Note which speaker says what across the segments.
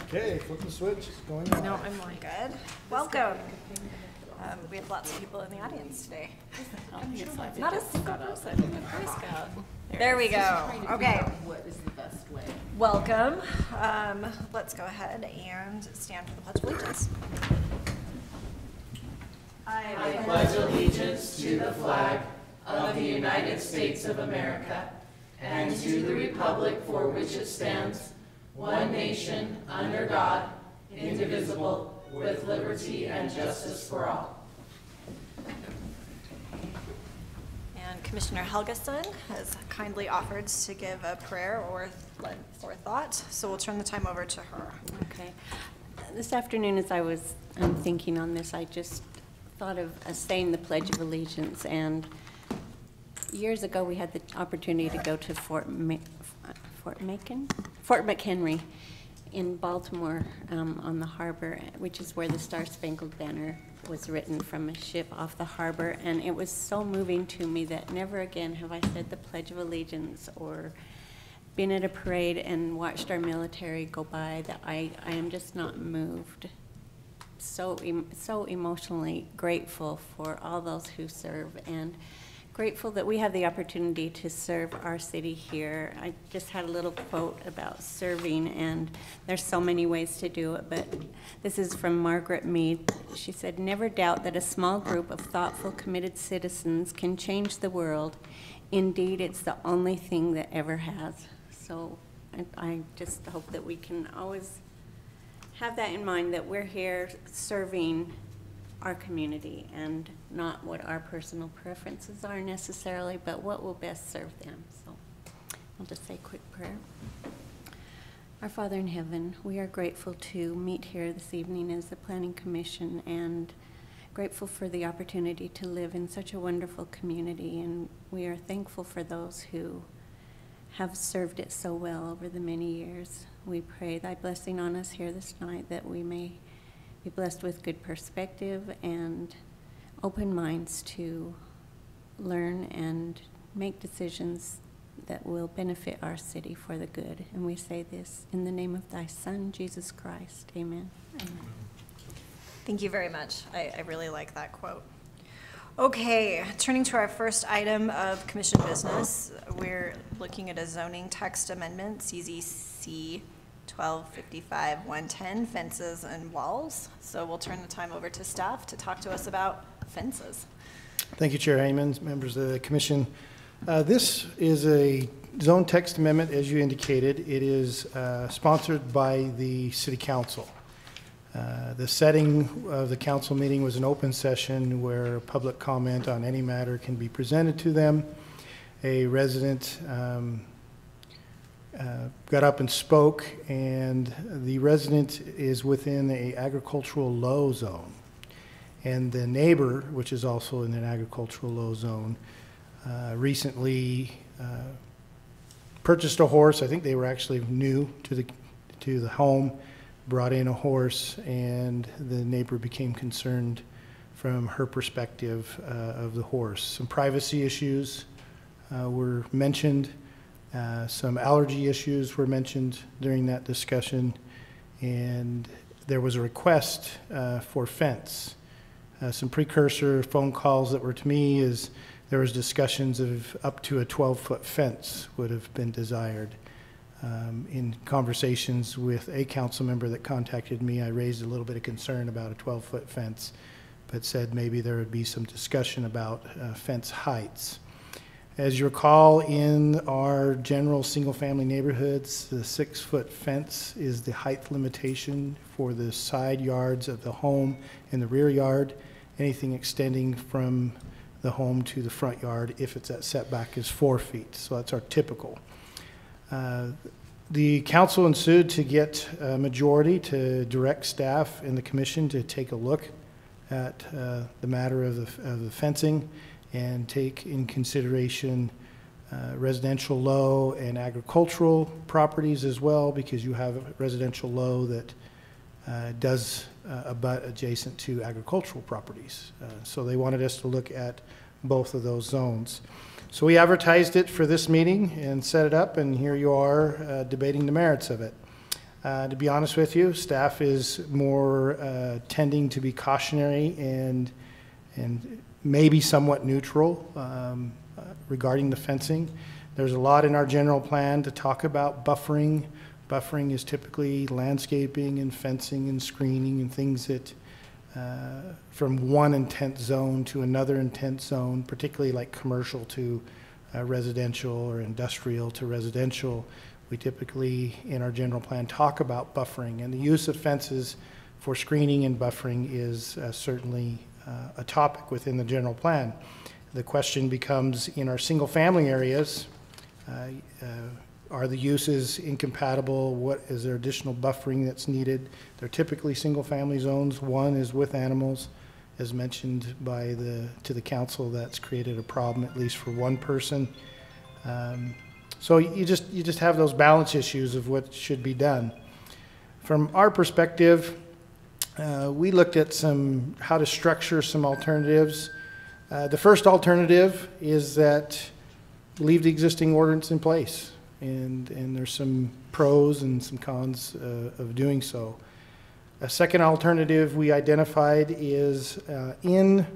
Speaker 1: Okay, flip the switch. It's going on.
Speaker 2: No, I'm all good. Welcome. We have lots of people in the audience today. Not a single person. There we go. Okay.
Speaker 3: What is the best way?
Speaker 2: Welcome. Let's go ahead and stand for the Pledge of Allegiance.
Speaker 3: I pledge allegiance to the flag of the United States of America and to the republic for which it stands, one nation, under God, indivisible, with liberty and justice for all.
Speaker 2: And Commissioner Helgeson has kindly offered to give a prayer or thought, so we'll turn the time over to her.
Speaker 4: Okay. This afternoon, as I was thinking on this, I just thought of saying the Pledge of Allegiance, and years ago we had the opportunity to go to Fort McHenry in Baltimore on the harbor, which is where the Star Spangled Banner was written from a ship off the harbor, and it was so moving to me that never again have I said the Pledge of Allegiance or been at a parade and watched our military go by that I am just not moved. So emotionally grateful for all those who serve, and grateful that we have the opportunity to serve our city here. I just had a little quote about serving, and there's so many ways to do it, but this is from Margaret Mead. She said, "Never doubt that a small group of thoughtful, committed citizens can change the world. Indeed, it's the only thing that ever has." So I just hope that we can always have that in mind, that we're here serving our community and not what our personal preferences are necessarily, but what will best serve them. So I'll just say a quick prayer. Our Father in heaven, we are grateful to meet here this evening as the Planning Commission, and grateful for the opportunity to live in such a wonderful community, and we are thankful for those who have served it so well over the many years. We pray thy blessing on us here this night, that we may be blessed with good perspective and open minds to learn and make decisions that will benefit our city for the good. And we say this in the name of thy Son, Jesus Christ. Amen. Amen.
Speaker 2: Thank you very much. I really like that quote. Okay, turning to our first item of commission business, we're looking at a zoning text amendment, CZC 1255-110, fences and walls. So we'll turn the time over to staff to talk to us about fences.
Speaker 1: Thank you, Chair Heyman, members of the commission. This is a zone text amendment, as you indicated. It is sponsored by the City Council. The setting of the council meeting was an open session where public comment on any matter can be presented to them. A resident got up and spoke, and the resident is within an agricultural low zone. And the neighbor, which is also in an agricultural low zone, recently purchased a horse. I think they were actually new to the home, brought in a horse, and the neighbor became concerned from her perspective of the horse. Some privacy issues were mentioned. Some allergy issues were mentioned during that discussion, and there was a request for fence. Some precursor phone calls that were to me is there was discussions of up to a 12-foot fence would have been desired. In conversations with a council member that contacted me, I raised a little bit of concern about a 12-foot fence, but said maybe there would be some discussion about fence heights. As you recall, in our general single-family neighborhoods, the 6-foot fence is the height limitation for the side yards of the home and the rear yard. Anything extending from the home to the front yard, if it's at setback, is 4 feet. So that's our typical. The council ensued to get a majority to direct staff and the commission to take a look at the matter of the fencing and take in consideration residential low and agricultural properties as well, because you have a residential low that does abut adjacent to agricultural properties. So they wanted us to look at both of those zones. So we advertised it for this meeting and set it up, and here you are debating the merits of it. To be honest with you, staff is more tending to be cautionary and maybe somewhat neutral regarding the fencing. There's a lot in our general plan to talk about buffering. Buffering is typically landscaping and fencing and screening and things that from one intent zone to another intent zone, particularly like commercial to residential or industrial to residential. We typically, in our general plan, talk about buffering, and the use of fences for screening and buffering is certainly a topic within the general plan. The question becomes, in our single-family areas, are the uses incompatible? What is there additional buffering that's needed? They're typically single-family zones. One is with animals, as mentioned by to the council. That's created a problem, at least for one person. So you just have those balance issues of what should be done. From our perspective, we looked at how to structure some alternatives. The first alternative is that leave the existing ordinance in place, and there's some pros and some cons of doing so. A second alternative we identified is in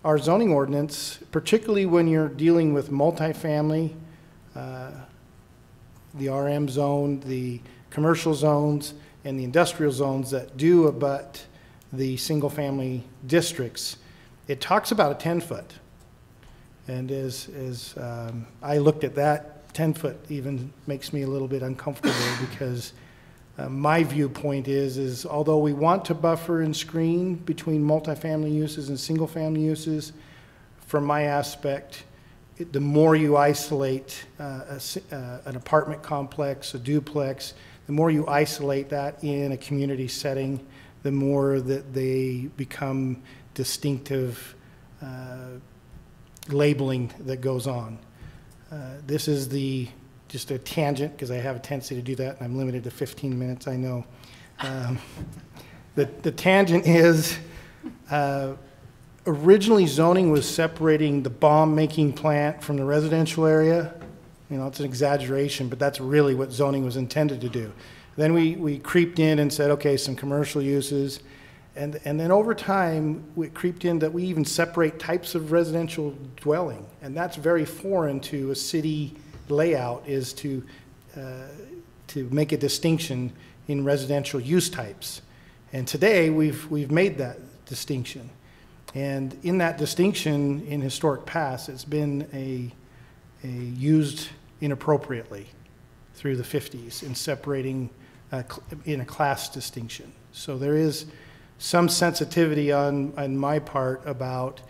Speaker 1: our zoning ordinance, particularly when you're dealing with multifamily, the RM zone, the commercial zones, and the industrial zones that do abut the single-family districts, it talks about a 10-foot. And as I looked at that, 10-foot even makes me a little bit uncomfortable because my viewpoint is although we want to buffer and screen between multifamily uses and single-family uses, from my aspect, the more you isolate an apartment complex, a duplex, the more you isolate that in a community setting, the more that they become distinctive labeling that goes on. This is just a tangent, because I have a tendency to do that, and I'm limited to 15 minutes, I know. The tangent is, originally zoning was separating the bomb-making plant from the residential area. You know, it's an exaggeration, but that's really what zoning was intended to do. Then we creeped in and said, okay, some commercial uses. And then over time, we creeped in that we even separate types of residential dwelling. And that's very foreign to a city layout, is to make a distinction in residential use types. And today, we've made that distinction. And in that distinction, in historic past, it's been used inappropriately through the 50s in separating in a class distinction. So there is some sensitivity on my part about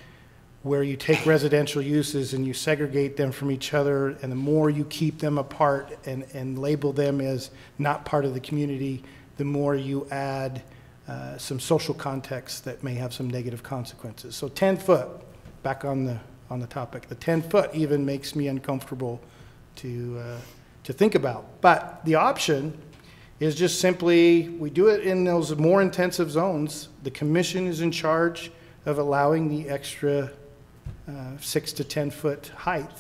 Speaker 1: where you take residential uses and you segregate them from each other, and the more you keep them apart and label them as not part of the community, the more you add some social context that may have some negative consequences. So 10-foot, back on the topic, the 10-foot even makes me uncomfortable to think about. But the option is just simply, we do it in those more intensive zones. The commission is in charge of allowing the extra 6 to 10-foot height.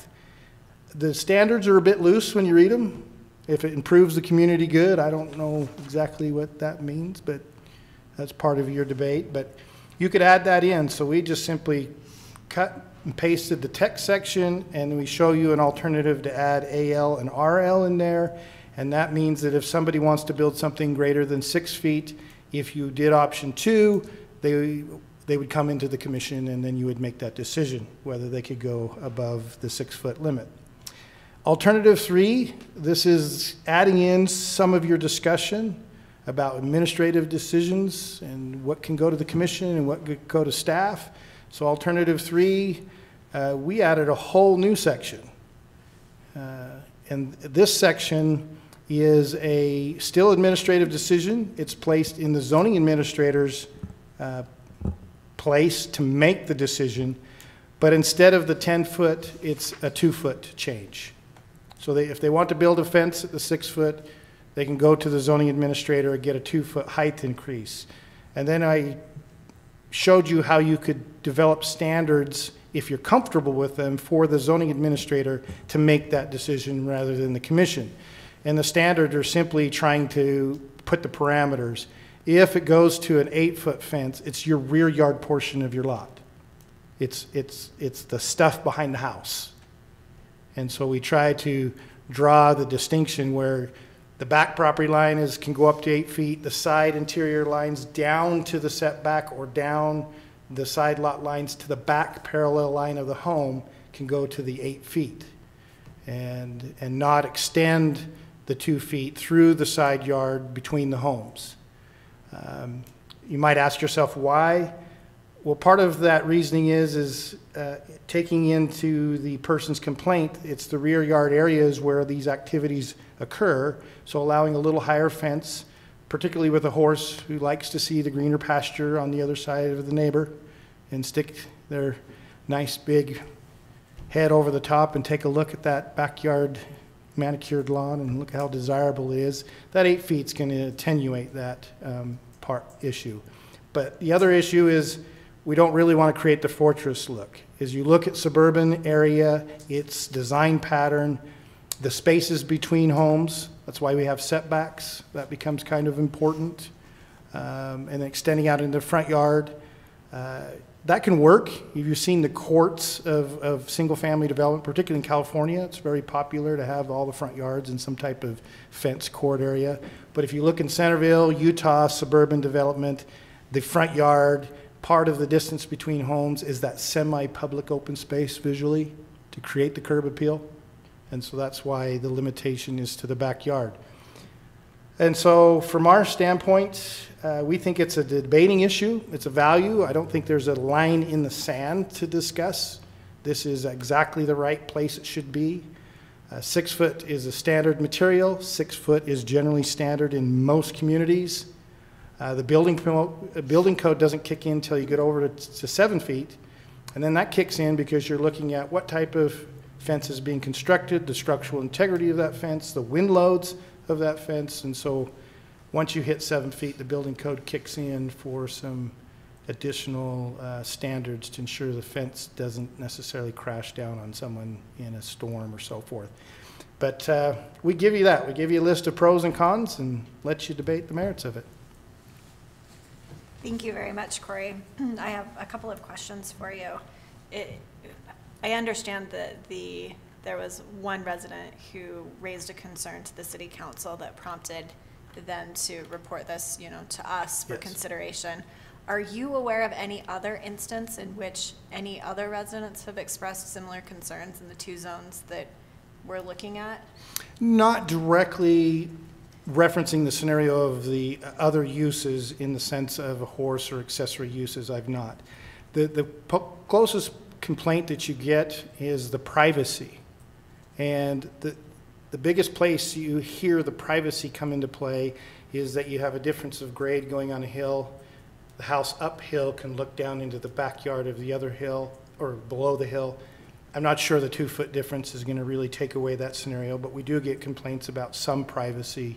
Speaker 1: The standards are a bit loose when you read them. If it improves the community good, I don't know exactly what that means, but that's part of your debate. But you could add that in. So we just simply cut and pasted the text section, and we show you an alternative to add AL and RL in there. And that means that if somebody wants to build something greater than 6 feet, if you did option 2, they would come into the commission, and then you would make that decision whether they could go above the 6-foot limit. Alternative 3, this is adding in some of your discussion about administrative decisions and what can go to the commission and what could go to staff. So alternative 3, we added a whole new section. And this section is a still administrative decision. It's placed in the zoning administrator's place to make the decision, but instead of the 10-foot, it's a 2-foot change. So if they want to build a fence at the 6-foot, they can go to the zoning administrator and get a 2-foot height increase. And then I showed you how you could develop standards, if you're comfortable with them, for the zoning administrator to make that decision rather than the commission. And the standards are simply trying to put the parameters. If it goes to an 8-foot fence, it's your rear yard portion of your lot. It's the stuff behind the house. And so we try to draw the distinction where the back property line can go up to 8 feet, the side interior lines down to the setback or down the side lot lines to the back parallel line of the home can go to the 8 feet and not extend the 2 feet through the side yard between the homes. You might ask yourself why. Well, part of that reasoning is taking into the person's complaint, it's the rear yard areas where these activities occur, so allowing a little higher fence, particularly with a horse who likes to see the greener pasture on the other side of the neighbor and stick their nice big head over the top and take a look at that backyard manicured lawn and look how desirable it is. That 8 feet is going to attenuate that issue. But the other issue is we don't really want to create the fortress look. As you look at suburban area, its design pattern, the spaces between homes, that's why we have setbacks. That becomes kind of important. And extending out into the front yard. That can work. If you've seen the courts of single-family development, particularly in California, it's very popular to have all the front yards in some type of fence court area. But if you look in Centerville, Utah, suburban development, the front yard, part of the distance between homes is that semi-public open space visually to create the curb appeal. And so that's why the limitation is to the backyard. And so from our standpoint, we think it's a debating issue. It's a value. I don't think there's a line in the sand to discuss. This is exactly the right place it should be. 6 foot is a standard material. 6 foot is generally standard in most communities. The building code doesn't kick in until you get over to 7 feet. And then that kicks in because you're looking at what type of fence is being constructed, the structural integrity of that fence, the wind loads of that fence. And so once you hit 7 feet, the building code kicks in for some additional standards to ensure the fence doesn't necessarily crash down on someone in a storm or so forth. But we give you that. We give you a list of pros and cons and let you debate the merits of it.
Speaker 2: Thank you very much, Corey. I have a couple of questions for you. I understand that there was one resident who raised a concern to the city council that prompted them to report this, to us for consideration. Are you aware of any other instance in which any other residents have expressed similar concerns in the 2 zones that we're looking at?
Speaker 1: Not directly referencing the scenario of the other uses in the sense of a horse or accessory uses, I've not. The closest complaint that you get is the privacy. And the biggest place you hear the privacy come into play is that you have a difference of grade going on a hill. The house uphill can look down into the backyard of the other hill or below the hill. I'm not sure the 2 foot difference is going to really take away that scenario, but we do get complaints about some privacy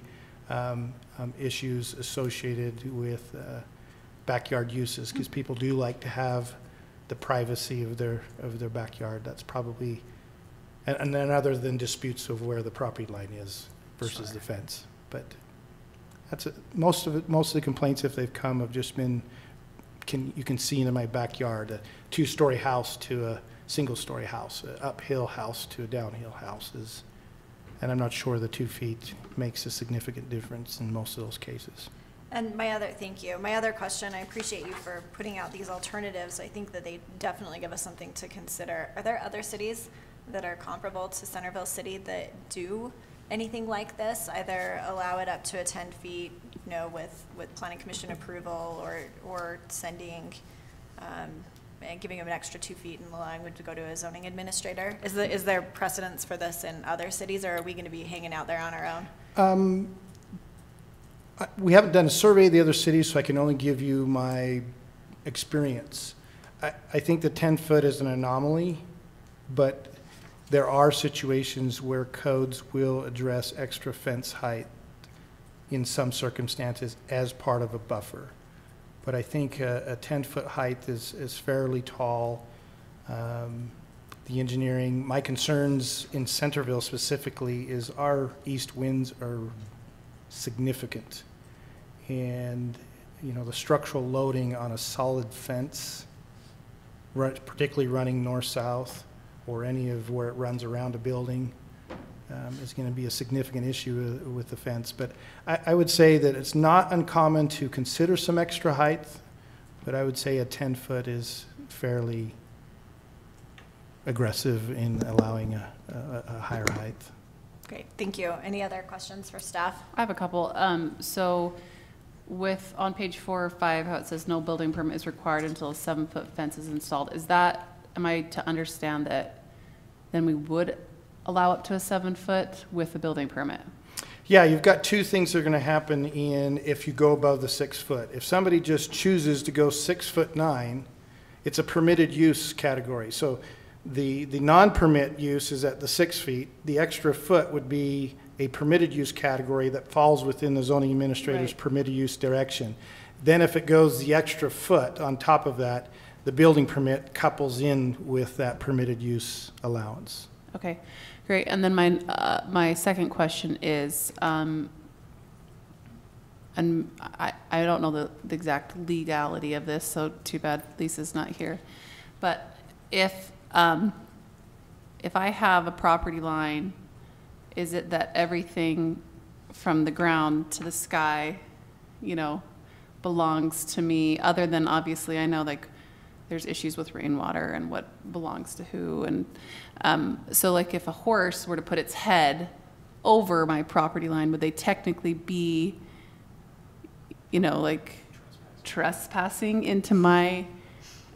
Speaker 1: issues associated with backyard uses because people do like to have the privacy of their backyard. That's probably, and then other than disputes of where the property line is versus the fence. But that's most of the complaints, if they've come, have just been, you can see into my backyard a 2-story house to a single-story house, an uphill house to a downhill house is. And I'm not sure the 2 feet makes a significant difference in most of those cases.
Speaker 2: And thank you. My other question, I appreciate you for putting out these alternatives. I think that they definitely give us something to consider. Are there other cities that are comparable to Centerville City that do anything like this, either allow it up to 10 feet, with planning commission approval or sending, and giving them an extra 2 feet and allowing them to go to a zoning administrator? Is there precedence for this in other cities, or are we going to be hanging out there on our own?
Speaker 1: We haven't done a survey of the other cities, so I can only give you my experience. I think the 10 foot is an anomaly, but there are situations where codes will address extra fence height in some circumstances as part of a buffer. But I think a 10-foot height is fairly tall. The engineering, my concerns in Centerville specifically is our east winds are significant. and, you know, the structural loading on a solid fence, particularly running north-south, or any of where it runs around a building, is going to be a significant issue with the fence. But I would say that it's not uncommon to consider some extra height, but I would say a 10-foot is fairly aggressive in allowing a higher height.
Speaker 2: Great, thank you. Any other questions for staff?
Speaker 5: I have a couple. So with, on page 4 or 5, how it says no building permit is required until a 7-foot fence is installed, is that, am I to understand that then we would allow up to a 7-foot with a building permit?
Speaker 1: Yeah, you've got two things that are going to happen if you go above the 6 foot. If somebody just chooses to go 6'9", it's a permitted use category. So the non-permit use is at the 6 feet. The extra foot would be a permitted use category that falls within the zoning administrator's permitted use direction. Then if it goes the extra foot on top of that, the building permit couples in with that permitted use allowance.
Speaker 5: Okay, great. And then my second question is, and I don't know the exact legality of this, so too bad Lisa's not here. But if I have a property line, is it that everything from the ground to the sky, you know, belongs to me, other than obviously I know like there's issues with rainwater and what belongs to who, and so like if a horse were to put its head over my property line, would they technically be, you know, like trespassing into my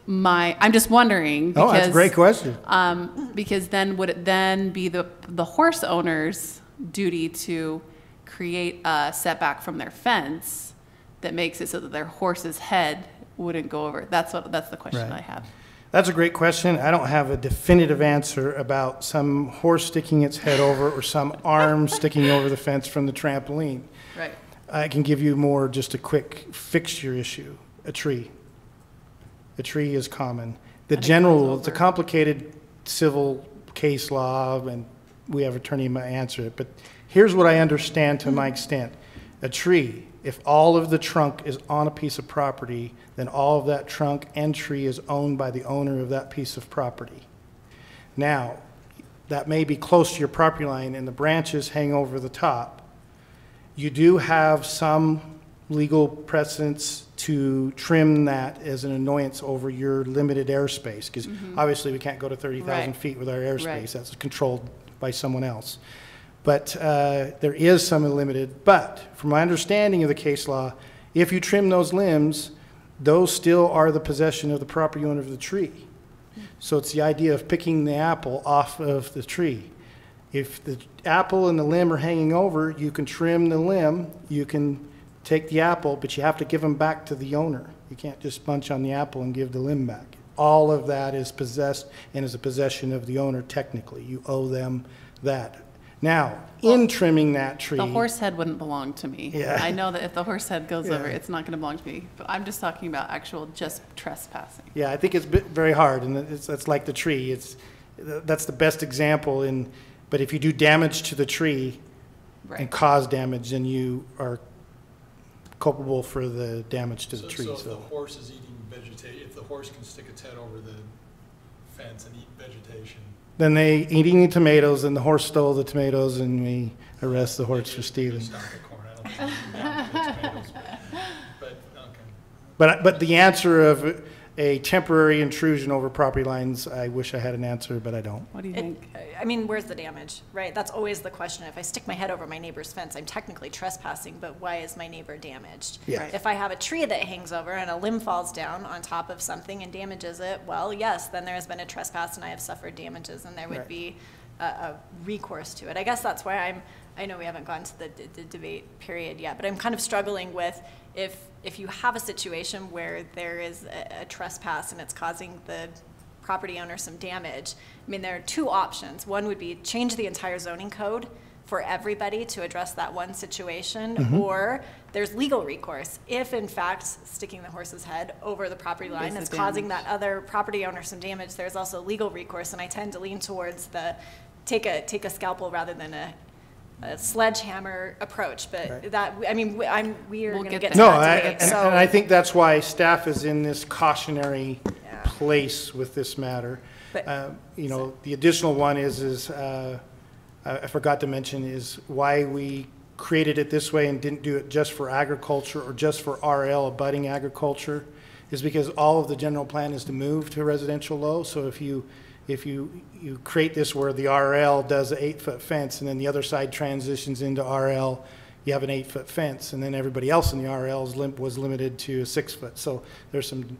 Speaker 5: I'm just wondering, because,
Speaker 1: oh, that's a great question.
Speaker 5: Because then would it then be the horse owner's duty to create a setback from their fence that makes it so that their horse's head wouldn't go over? That's the question I have.
Speaker 1: That's a great question. I don't have a definitive answer about some horse sticking its head over or some arm sticking over the fence from the trampoline.
Speaker 5: Right.
Speaker 1: I can give you more, just a quick fixture issue, a tree. A tree is common. The general, it's a complicated civil case law, and we have an attorney might answer it, but here's what I understand to my extent. A tree, if all of the trunk is on a piece of property, then all of that trunk and tree is owned by the owner of that piece of property. Now, that may be close to your property line and the branches hang over the top. You do have some legal precedence to trim that as an annoyance over your limited airspace, because obviously we can't go to 30,000 feet with our airspace. That's controlled by someone else. But there is some limited, but from my understanding of the case law, if you trim those limbs, those still are the possession of the property owner of the tree. So it's the idea of picking the apple off of the tree. If the apple and the limb are hanging over, you can trim the limb, you can take the apple, but you have to give them back to the owner. You can't just munch on the apple and give the limb back. All of that is possessed and is a possession of the owner technically. You owe them that. Now, in trimming that tree...
Speaker 5: The horse head wouldn't belong to me.
Speaker 1: Yeah.
Speaker 5: I know that if the horse head goes over, it's not going to belong to me. But I'm just talking about actual just trespassing.
Speaker 1: Yeah, I think it's very hard, and it's like the tree. That's the best example. But if you do damage to the tree and cause damage, then you are culpable for the damage to the tree.
Speaker 6: So if the horse is eating vegetation, if the horse can stick its head over the fence and eat vegetation,
Speaker 1: then they eating the tomatoes, and the horse stole the tomatoes, and we arrest the horse for stealing.
Speaker 6: stop the corn. I don't think the tomatoes, but okay.
Speaker 1: But the answer of a temporary intrusion over property lines, I wish I had an answer, but I don't.
Speaker 5: What do you think?
Speaker 2: I mean, where's the damage, right? That's always the question. If I stick my head over my neighbor's fence, I'm technically trespassing, but why is my neighbor damaged?
Speaker 1: Yeah. Right.
Speaker 2: If I have a tree that hangs over and a limb falls down on top of something and damages it, well, yes, then there has been a trespass and I have suffered damages, and there would be a recourse to it. I guess that's why I know we haven't gone to the debate period yet, but I'm kind of struggling with if you have a situation where there is a trespass and it's causing the property owner some damage. I mean, there are two options. One would be change the entire zoning code for everybody to address that one situation, or there's legal recourse. If in fact sticking the horse's head over the property line is causing that other property owner some damage, there's also legal recourse, and I tend to lean towards the take a scalpel rather than a sledgehammer approach, but
Speaker 1: Right.
Speaker 2: that, I mean, we are
Speaker 5: We'll
Speaker 2: going to
Speaker 5: get
Speaker 2: get to
Speaker 1: No,
Speaker 2: that
Speaker 1: and
Speaker 2: debate,
Speaker 1: and I
Speaker 2: so,
Speaker 1: think that's why staff is in this cautionary
Speaker 2: Yeah.
Speaker 1: place with this matter.
Speaker 2: But-
Speaker 1: You know, the additional one is I forgot to mention, is why we created it this way and didn't do it just for agriculture or just for RL, abutting agriculture, is because all of the general plan is to move to residential low. So if you create this where the RL does an 8-foot fence and then the other side transitions into RL, you have an 8-foot fence, and then everybody else in the RL was limited to a 6-foot. So there's some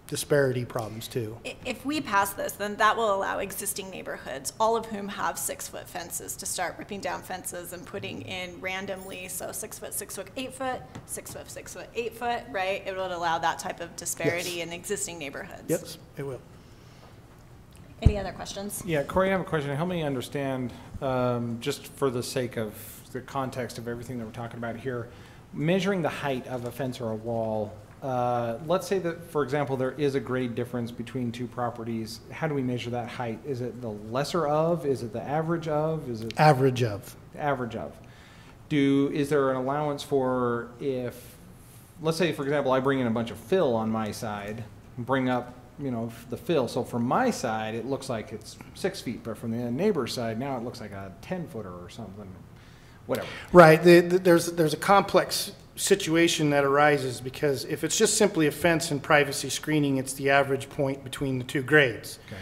Speaker 1: disparity problems too.
Speaker 2: if we pass this, then that will allow existing neighborhoods, all of whom have 6-foot fences, to start ripping down fences and putting in randomly, so 6-foot, 6-foot, 8-foot, 6-foot, 6-foot, 8-foot, right? It would allow that type of disparity
Speaker 1: Yes.
Speaker 2: in existing neighborhoods.
Speaker 1: Yes, it will.
Speaker 2: Any other questions?
Speaker 7: Yeah, Corey, I have a question. Help me understand, just for the sake of the context of everything that we're talking about here, measuring the height of a fence or a wall. Let's say that, for example, there is a grade difference between two properties. How do we measure that height? Is it the lesser of? Is it the average of? Is it
Speaker 1: Average of.
Speaker 7: the average of? Is there an allowance for if, let's say, for example, I bring in a bunch of fill on my side, bring up, the fill. So from my side, it looks like it's 6 feet, but from the neighbor's side, now it looks like a 10-footer or something, whatever.
Speaker 1: Right, there's a complex situation that arises because if it's just simply a fence and privacy screening, it's the average point between the two grades.
Speaker 7: Okay.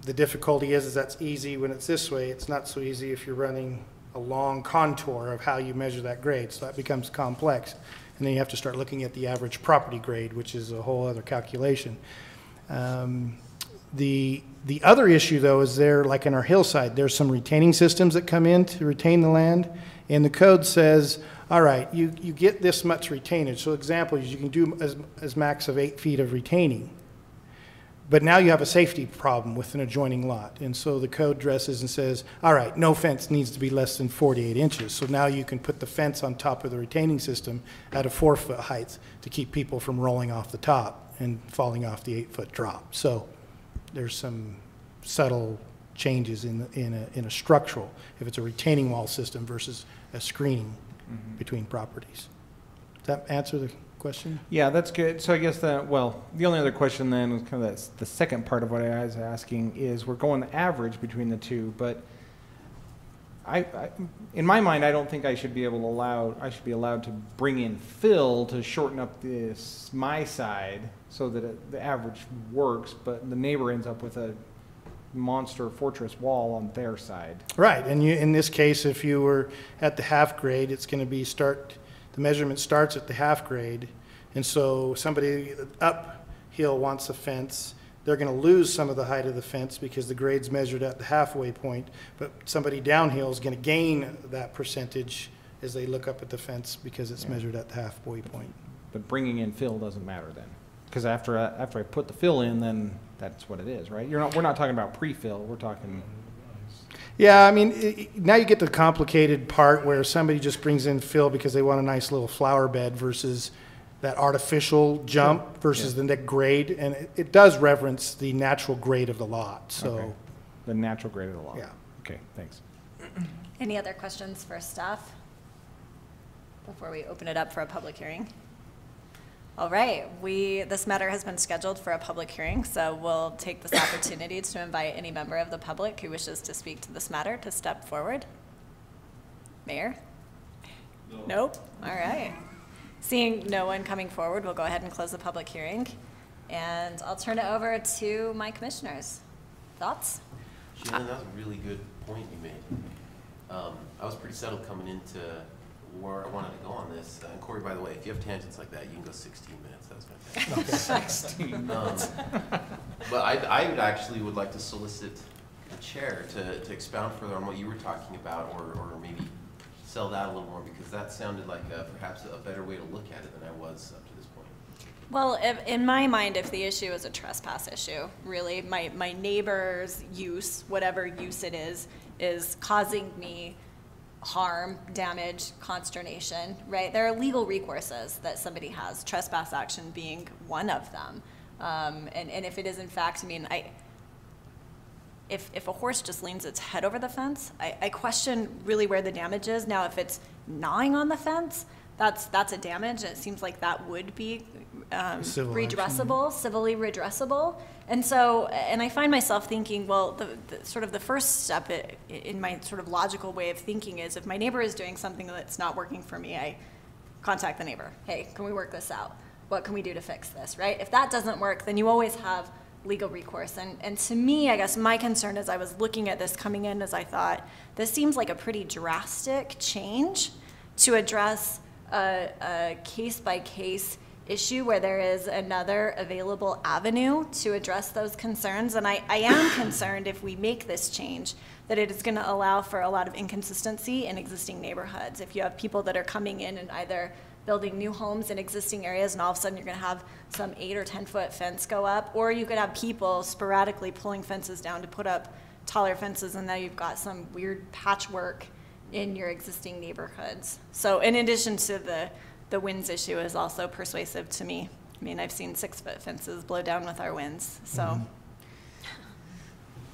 Speaker 1: The difficulty is that's easy when it's this way. It's not so easy if you're running a long contour of how you measure that grade, so that becomes complex. And then you have to start looking at the average property grade, which is a whole other calculation. The other issue, though, is there, like in our hillside, there's some retaining systems that come in to retain the land, and the code says, all right, you get this much retainage. So example is you can do as max of 8 feet of retaining. But now you have a safety problem with an adjoining lot. And so the code addresses and says, all right, no fence needs to be less than 48 inches. So now you can put the fence on top of the retaining system at a 4-foot height to keep people from rolling off the top and falling off the 8-foot drop. So there's some subtle changes in a structural, if it's a retaining wall system versus a screening between properties. Does that answer the question?
Speaker 7: Yeah, that's good. So I guess the only other question then was kind of the second part of what I was asking is we're going the average between the two, but I in my mind, I don't think I should be allowed to bring in fill to shorten up my side so that the average works, but the neighbor ends up with a monster fortress wall on their side.
Speaker 1: Right, and in this case, if you were at the half grade, it's going to be the measurement starts at the half grade, and so somebody uphill wants a fence, they're going to lose some of the height of the fence because the grade's measured at the halfway point, but somebody downhill is going to gain that percentage as they look up at the fence because it's measured at the halfway point.
Speaker 7: But bringing in fill doesn't matter then, because after I put the fill in, then that's what it is, right? We're not talking about pre-fill. We're talking.
Speaker 1: Yeah, I mean, now you get the complicated part where somebody just brings in fill because they want a nice little flower bed versus that artificial jump versus the grade, and it does reference the natural grade of the lot. So,
Speaker 7: Okay. The natural grade of the lot.
Speaker 1: Yeah.
Speaker 7: Okay, thanks.
Speaker 2: Any other questions for staff before we open it up for a public hearing? All right, this matter has been scheduled for a public hearing, so we'll take this opportunity to invite any member of the public who wishes to speak to this matter to step forward. Mayor? No. Nope, all right. Seeing no one coming forward, we'll go ahead and close the public hearing, and I'll turn it over to my commissioners. Thoughts?
Speaker 8: Shannon, that was a really good point you made. I was pretty settled coming into where I wanted to go on this. And Corey, by the way, if you have tangents like that, you can go 16 minutes. That was fantastic.
Speaker 7: 16 minutes.
Speaker 8: But I would like to solicit the chair to expound further on what you were talking about, or maybe sell that a little more, because that sounded like perhaps a better way to look at it than I was up to this point.
Speaker 2: Well, in my mind, if the issue is a trespass issue, really, my neighbor's use, whatever use it is causing me harm, damage, consternation, right? There are legal recourses that somebody has, trespass action being one of them. And if it is in fact, I mean, if a horse just leans its head over the fence, I question really where the damage is. Now, if it's gnawing on the fence, that's a damage, and it seems like that would be
Speaker 1: Civil
Speaker 2: redressable, civilly redressable. And so, and I find myself thinking, well, the sort of the first step in my sort of logical way of thinking is, if my neighbor is doing something that's not working for me, I contact the neighbor. Hey, can we work this out? What can we do to fix this, right? If that doesn't work, then you always have legal recourse. And to me, I guess my concern as I was looking at this coming in, as I thought, this seems like a pretty drastic change to address a case-by-case issue where there is another available avenue to address those concerns. And I am concerned, if we make this change, that it is going to allow for a lot of inconsistency in existing neighborhoods. If you have people that are coming in and either building new homes in existing areas, and all of a sudden you're going to have some 8 or 10-foot fence go up, or you could have people sporadically pulling fences down to put up taller fences, and now you've got some weird patchwork in your existing neighborhoods. So in addition to the winds issue is also persuasive to me. I mean, I've seen 6-foot fences blow down with our winds, so.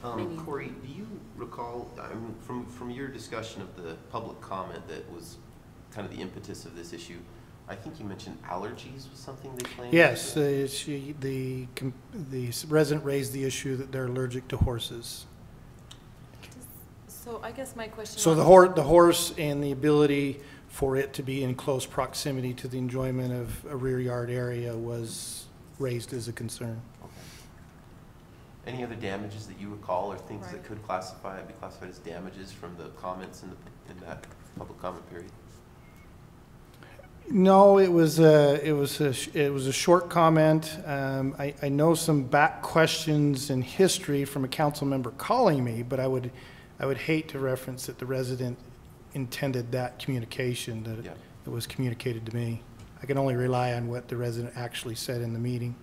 Speaker 8: Corey, do you recall, from your discussion of the public comment that was kind of the impetus of this issue, I think you mentioned allergies was something they claimed?
Speaker 1: Yes, the resident raised the issue that they're allergic to horses.
Speaker 3: So I guess my question.
Speaker 1: So the horse and the ability for it to be in close proximity to the enjoyment of a rear yard area was raised as a concern.
Speaker 8: Okay. Any other damages that you recall, or things that
Speaker 3: Right.
Speaker 8: could be classified as damages from the comments in that public comment period?
Speaker 1: No, it was a short comment. I know some back questions and history from a council member calling me, but I would hate to reference that the resident intended that communication, that
Speaker 8: Yeah.
Speaker 1: it was communicated to me. I can only rely on what the resident actually said in the meeting.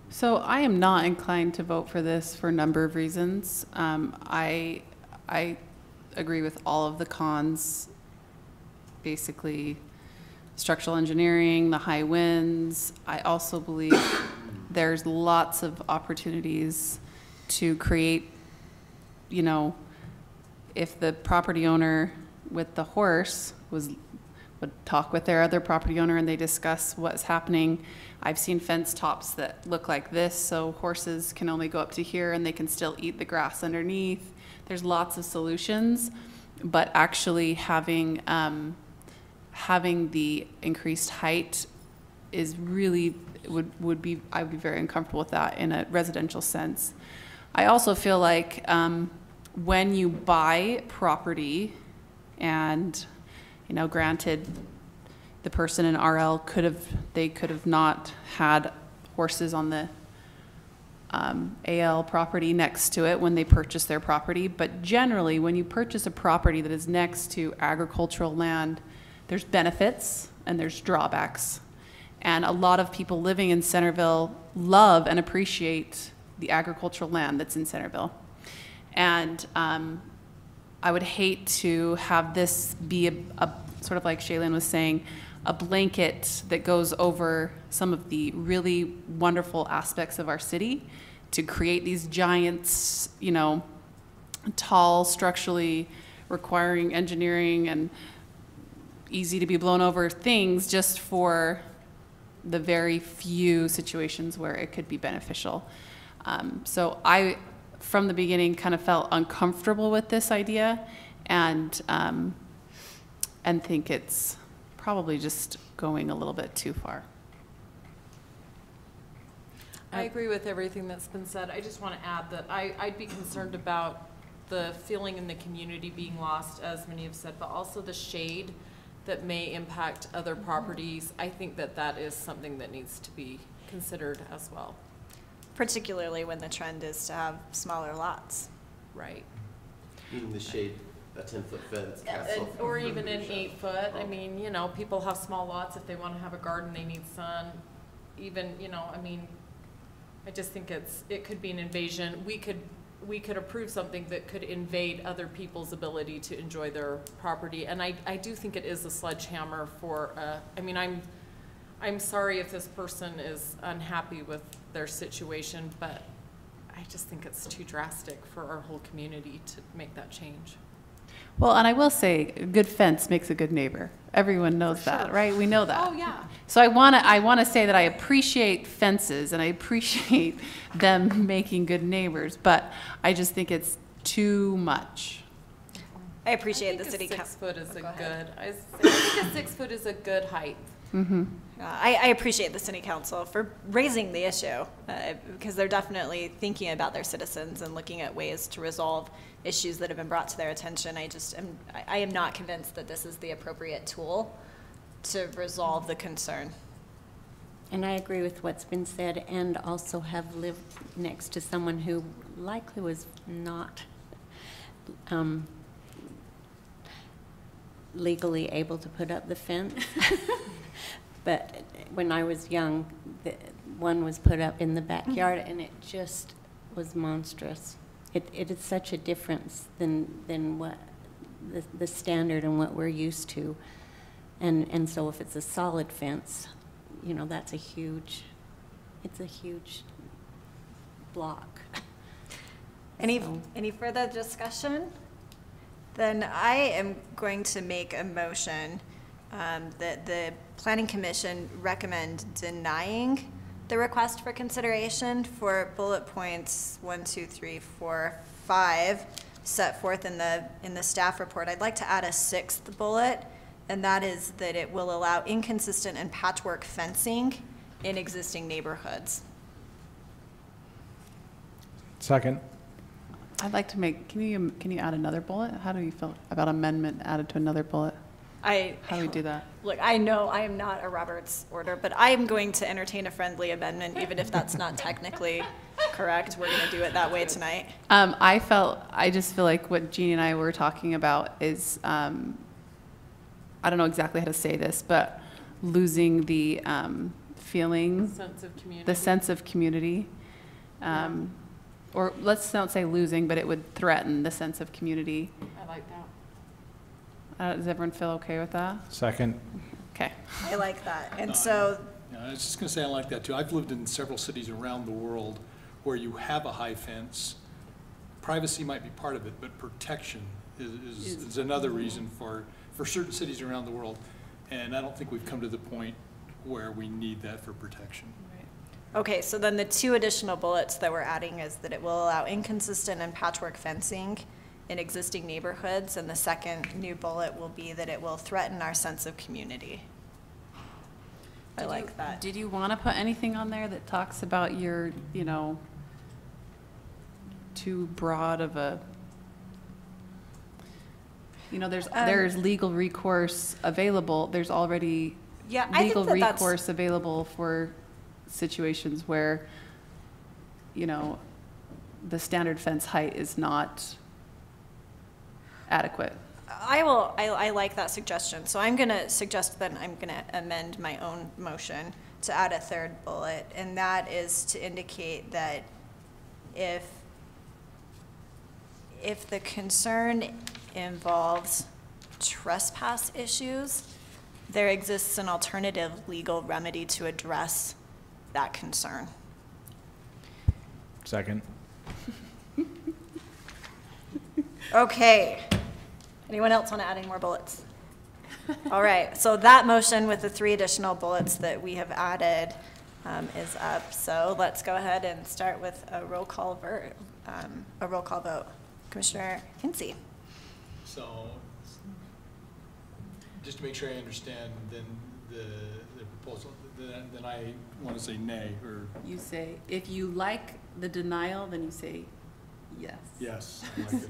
Speaker 5: So I am not inclined to vote for this for a number of reasons. I agree with all of the cons, basically structural engineering, the high winds. I also believe there's lots of opportunities to create, you know, if the property owner with the horse would talk with their other property owner and they discuss what's happening. I've seen fence tops that look like this, so horses can only go up to here and they can still eat the grass underneath. There's lots of solutions, but actually having the increased height is really, would be, I would be very uncomfortable with that in a residential sense. I also feel like when you buy property, and, you know, granted, the person in RL could have not had horses on the AL property next to it when they purchased their property, but generally, when you purchase a property that is next to agricultural land, there's benefits and there's drawbacks. And a lot of people living in Centerville love and appreciate the agricultural land that's in Centerville. And I would hate to have this be a sort of like Shaylin was saying, a blanket that goes over some of the really wonderful aspects of our city to create these giants, you know, tall, structurally requiring engineering and easy to be blown over things just for the very few situations where it could be beneficial. So I, from the beginning, kind of felt uncomfortable with this idea, and think it's probably just going a little bit too far.
Speaker 3: I agree with everything that's been said. I just want to add that I'd be concerned about the feeling in the community being lost, as many have said, but also the shade that may impact other properties. I think that that is something that needs to be considered as well.
Speaker 2: Particularly when the trend is to have smaller lots.
Speaker 3: Right.
Speaker 8: Even the shade, a 10-foot fence. castle.
Speaker 3: Or even an 8-foot. I mean, you know, people have small lots. If they want to have a garden, they need sun. Even, you know, I mean, I just think it could be an invasion. We could approve something that could invade other people's ability to enjoy their property. And I do think it is a sledgehammer for, I mean, I'm sorry if this person is unhappy with their situation, but I just think it's too drastic for our whole community to make that change.
Speaker 5: Well, and I will say, a good fence makes a good neighbor. Everyone knows that, right? We know that.
Speaker 3: Oh, yeah.
Speaker 5: So I wanna say that I appreciate fences and I appreciate them making good neighbors, but I just think it's too much.
Speaker 2: I appreciate the
Speaker 3: I
Speaker 2: city
Speaker 3: think a
Speaker 2: council.
Speaker 3: 6 foot is
Speaker 2: Oh,
Speaker 3: a
Speaker 2: go ahead.
Speaker 3: good, I think a 6 foot is a good height.
Speaker 2: I appreciate the city council for raising the issue, because they're definitely thinking about their citizens and looking at ways to resolve issues that have been brought to their attention. I am not convinced that this is the appropriate tool to resolve the concern.
Speaker 4: And I agree with what's been said, and also have lived next to someone who likely was not legally able to put up the fence. But when I was young, one was put up in the backyard, and it just was monstrous. It is such a difference than what the standard and what we're used to. And so if it's a solid fence, you know, it's a huge block.
Speaker 2: Any further discussion? Then I am going to make a motion that the Planning Commission recommend denying the request for consideration for bullet points 1, 2, 3, 4, 5 set forth in the staff report. I'd like to add a 6th bullet, and that is that it will allow inconsistent and patchwork fencing in existing neighborhoods.
Speaker 7: Second.
Speaker 5: I'd like to make, can you add another bullet? How do you feel about amendment added to another bullet? How do we do that?
Speaker 2: Look, I know I am not a Roberts order, but I am going to entertain a friendly amendment, even if that's not technically correct. We're going to do it that way tonight.
Speaker 5: I just feel like what Jeannie and I were talking about is, I don't know exactly how to say this, but losing the feeling,
Speaker 3: Sense of community.
Speaker 5: the sense of community. Or let's not say losing, but it would threaten the sense of community.
Speaker 3: I like that.
Speaker 5: Does everyone feel okay with that?
Speaker 7: Second.
Speaker 5: Okay.
Speaker 2: I like that. And so,
Speaker 6: Yeah, I was just gonna say I like that too. I've lived in several cities around the world where you have a high fence. Privacy might be part of it, but protection is another reason for certain cities around the world. And I don't think we've come to the point where we need that for protection.
Speaker 2: okay, so then the 2 additional bullets that we're adding is that it will allow inconsistent and patchwork fencing in existing neighborhoods, and the second new bullet will be that it will threaten our sense of community. I like that.
Speaker 5: Did you want to put anything on there that talks about your, too broad of a, there's legal recourse available, there's already
Speaker 2: Yeah, I
Speaker 5: legal
Speaker 2: think that's
Speaker 5: recourse available for situations where, the standard fence height is not adequate.
Speaker 2: I like that suggestion. So I'm going to suggest that I'm going to amend my own motion to add a 3rd bullet, and that is to indicate that if the concern involves trespass issues, there exists an alternative legal remedy to address that concern.
Speaker 7: Second.
Speaker 2: Okay. Anyone else want to add any more bullets? All right, so that motion with the 3 additional bullets that we have added is up. So let's go ahead and start with a roll call vote. Commissioner Hinsey.
Speaker 6: So, just to make sure I understand, then the proposal, then I want to say nay, or
Speaker 5: You say, if you like the denial, then you say yes.
Speaker 6: yes, I like the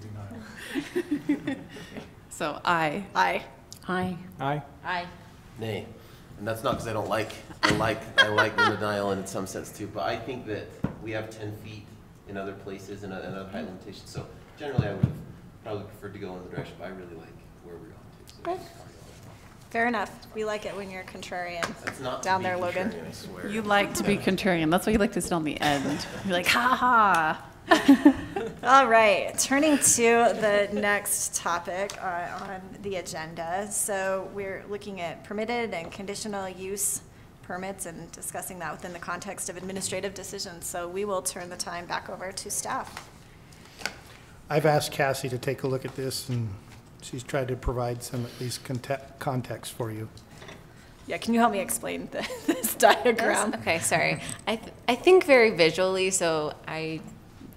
Speaker 6: denial.
Speaker 5: So aye.
Speaker 2: Aye.
Speaker 4: Aye.
Speaker 7: Aye.
Speaker 3: Aye.
Speaker 8: Nay. And that's not because I don't like, I like the denial in some sense too, but I think that we have 10 feet in other places and other height limitations. So generally I would have probably preferred to go in the direction, but I really like where we're going to. So
Speaker 2: Fair enough. We like it when you're contrarian.
Speaker 8: that's not to
Speaker 2: Down
Speaker 8: be
Speaker 2: there, Logan.
Speaker 8: contrarian, I swear.
Speaker 5: You like to be contrarian. That's why you like to sit on the end. You're like, ha ha.
Speaker 2: All right, turning to the next topic on the agenda. So we're looking at permitted and conditional use permits and discussing that within the context of administrative decisions. So we will turn the time back over to staff.
Speaker 1: I've asked Cassie to take a look at this, and she's tried to provide some at least context for you.
Speaker 2: Yeah, can you help me explain this diagram?
Speaker 9: Yes? Okay, sorry. I think very visually, so I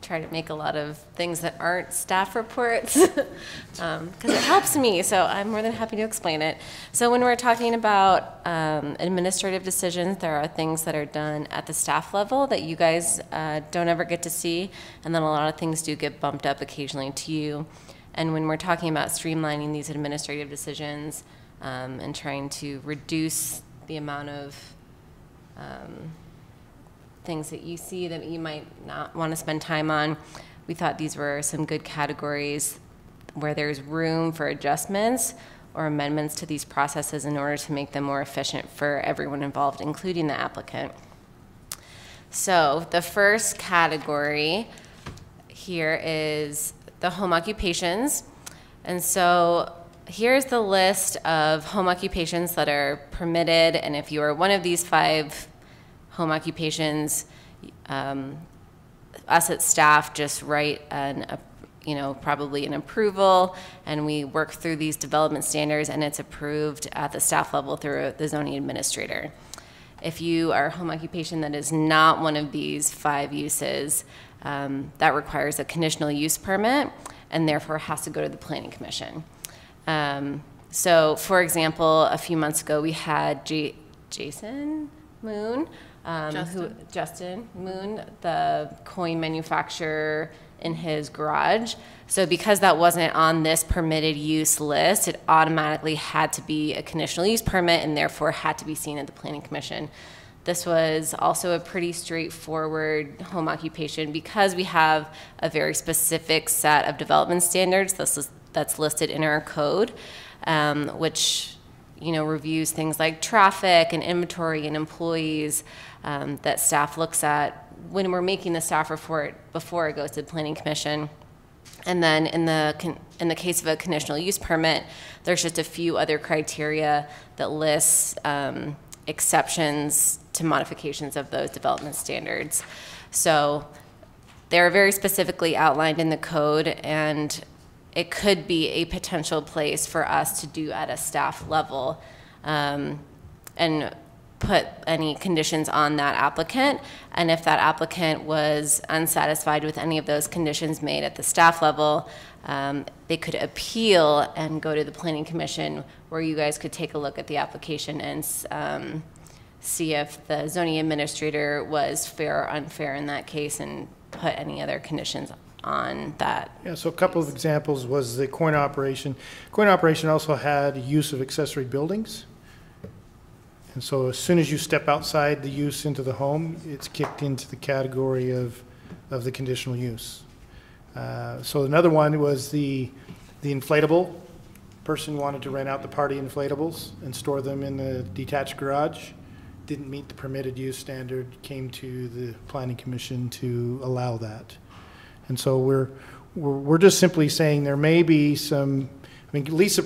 Speaker 9: try to make a lot of things that aren't staff reports because it helps me, so I'm more than happy to explain it. So when we're talking about administrative decisions, there are things that are done at the staff level that you guys don't ever get to see, and then a lot of things do get bumped up occasionally to you. And when we're talking about streamlining these administrative decisions and trying to reduce the amount of things that you see that you might not want to spend time on, we thought these were some good categories where there's room for adjustments or amendments to these processes in order to make them more efficient for everyone involved, including the applicant. So the first category here is the home occupations. And so here's the list of home occupations that are permitted, and if you are one of these 5 home occupations, us at staff just write probably an approval, and we work through these development standards, and it's approved at the staff level through the zoning administrator. If you are a home occupation that is not one of these 5 uses, that requires a conditional use permit, and therefore has to go to the Planning Commission. So, for example, a few months ago, we had Jason Moon, Justin Moon, the coin manufacturer, in his garage. So because that wasn't on this permitted use list, it automatically had to be a conditional use permit and therefore had to be seen at the Planning Commission. This was also a pretty straightforward home occupation because we have a very specific set of development standards that's listed in our code, which reviews things like traffic and inventory and employees that staff looks at when we're making the staff report before it goes to the Planning Commission. And then in the case of a conditional use permit, there's just a few other criteria that lists exceptions to modifications of those development standards. So they're very specifically outlined in the code, and it could be a potential place for us to do at a staff level and put any conditions on that applicant. And if that applicant was unsatisfied with any of those conditions made at the staff level, they could appeal and go to the Planning Commission, where you guys could take a look at the application and see if the zoning administrator was fair or unfair in that case and put any other conditions on that.
Speaker 1: Yeah, so a couple of examples was the coin operation. Coin operation also had use of accessory buildings. And so as soon as you step outside the use into the home, it's kicked into the category of the conditional use. So another one was the inflatable. Person wanted to rent out the party inflatables and store them in the detached garage. Didn't meet the permitted use standard, came to the Planning Commission to allow that. And so we're just simply saying there may be some, Lisa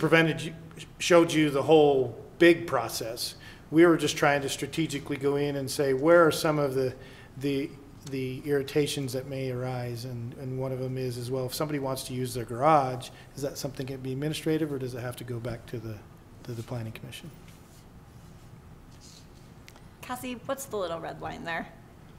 Speaker 1: showed you the whole big process. We were just trying to strategically go in and say, where are some of the irritations that may arise? And one of them is, well, if somebody wants to use their garage, is that something that can be administrative, or does it have to go back to the Planning Commission?
Speaker 2: Cassie, what's the little red line there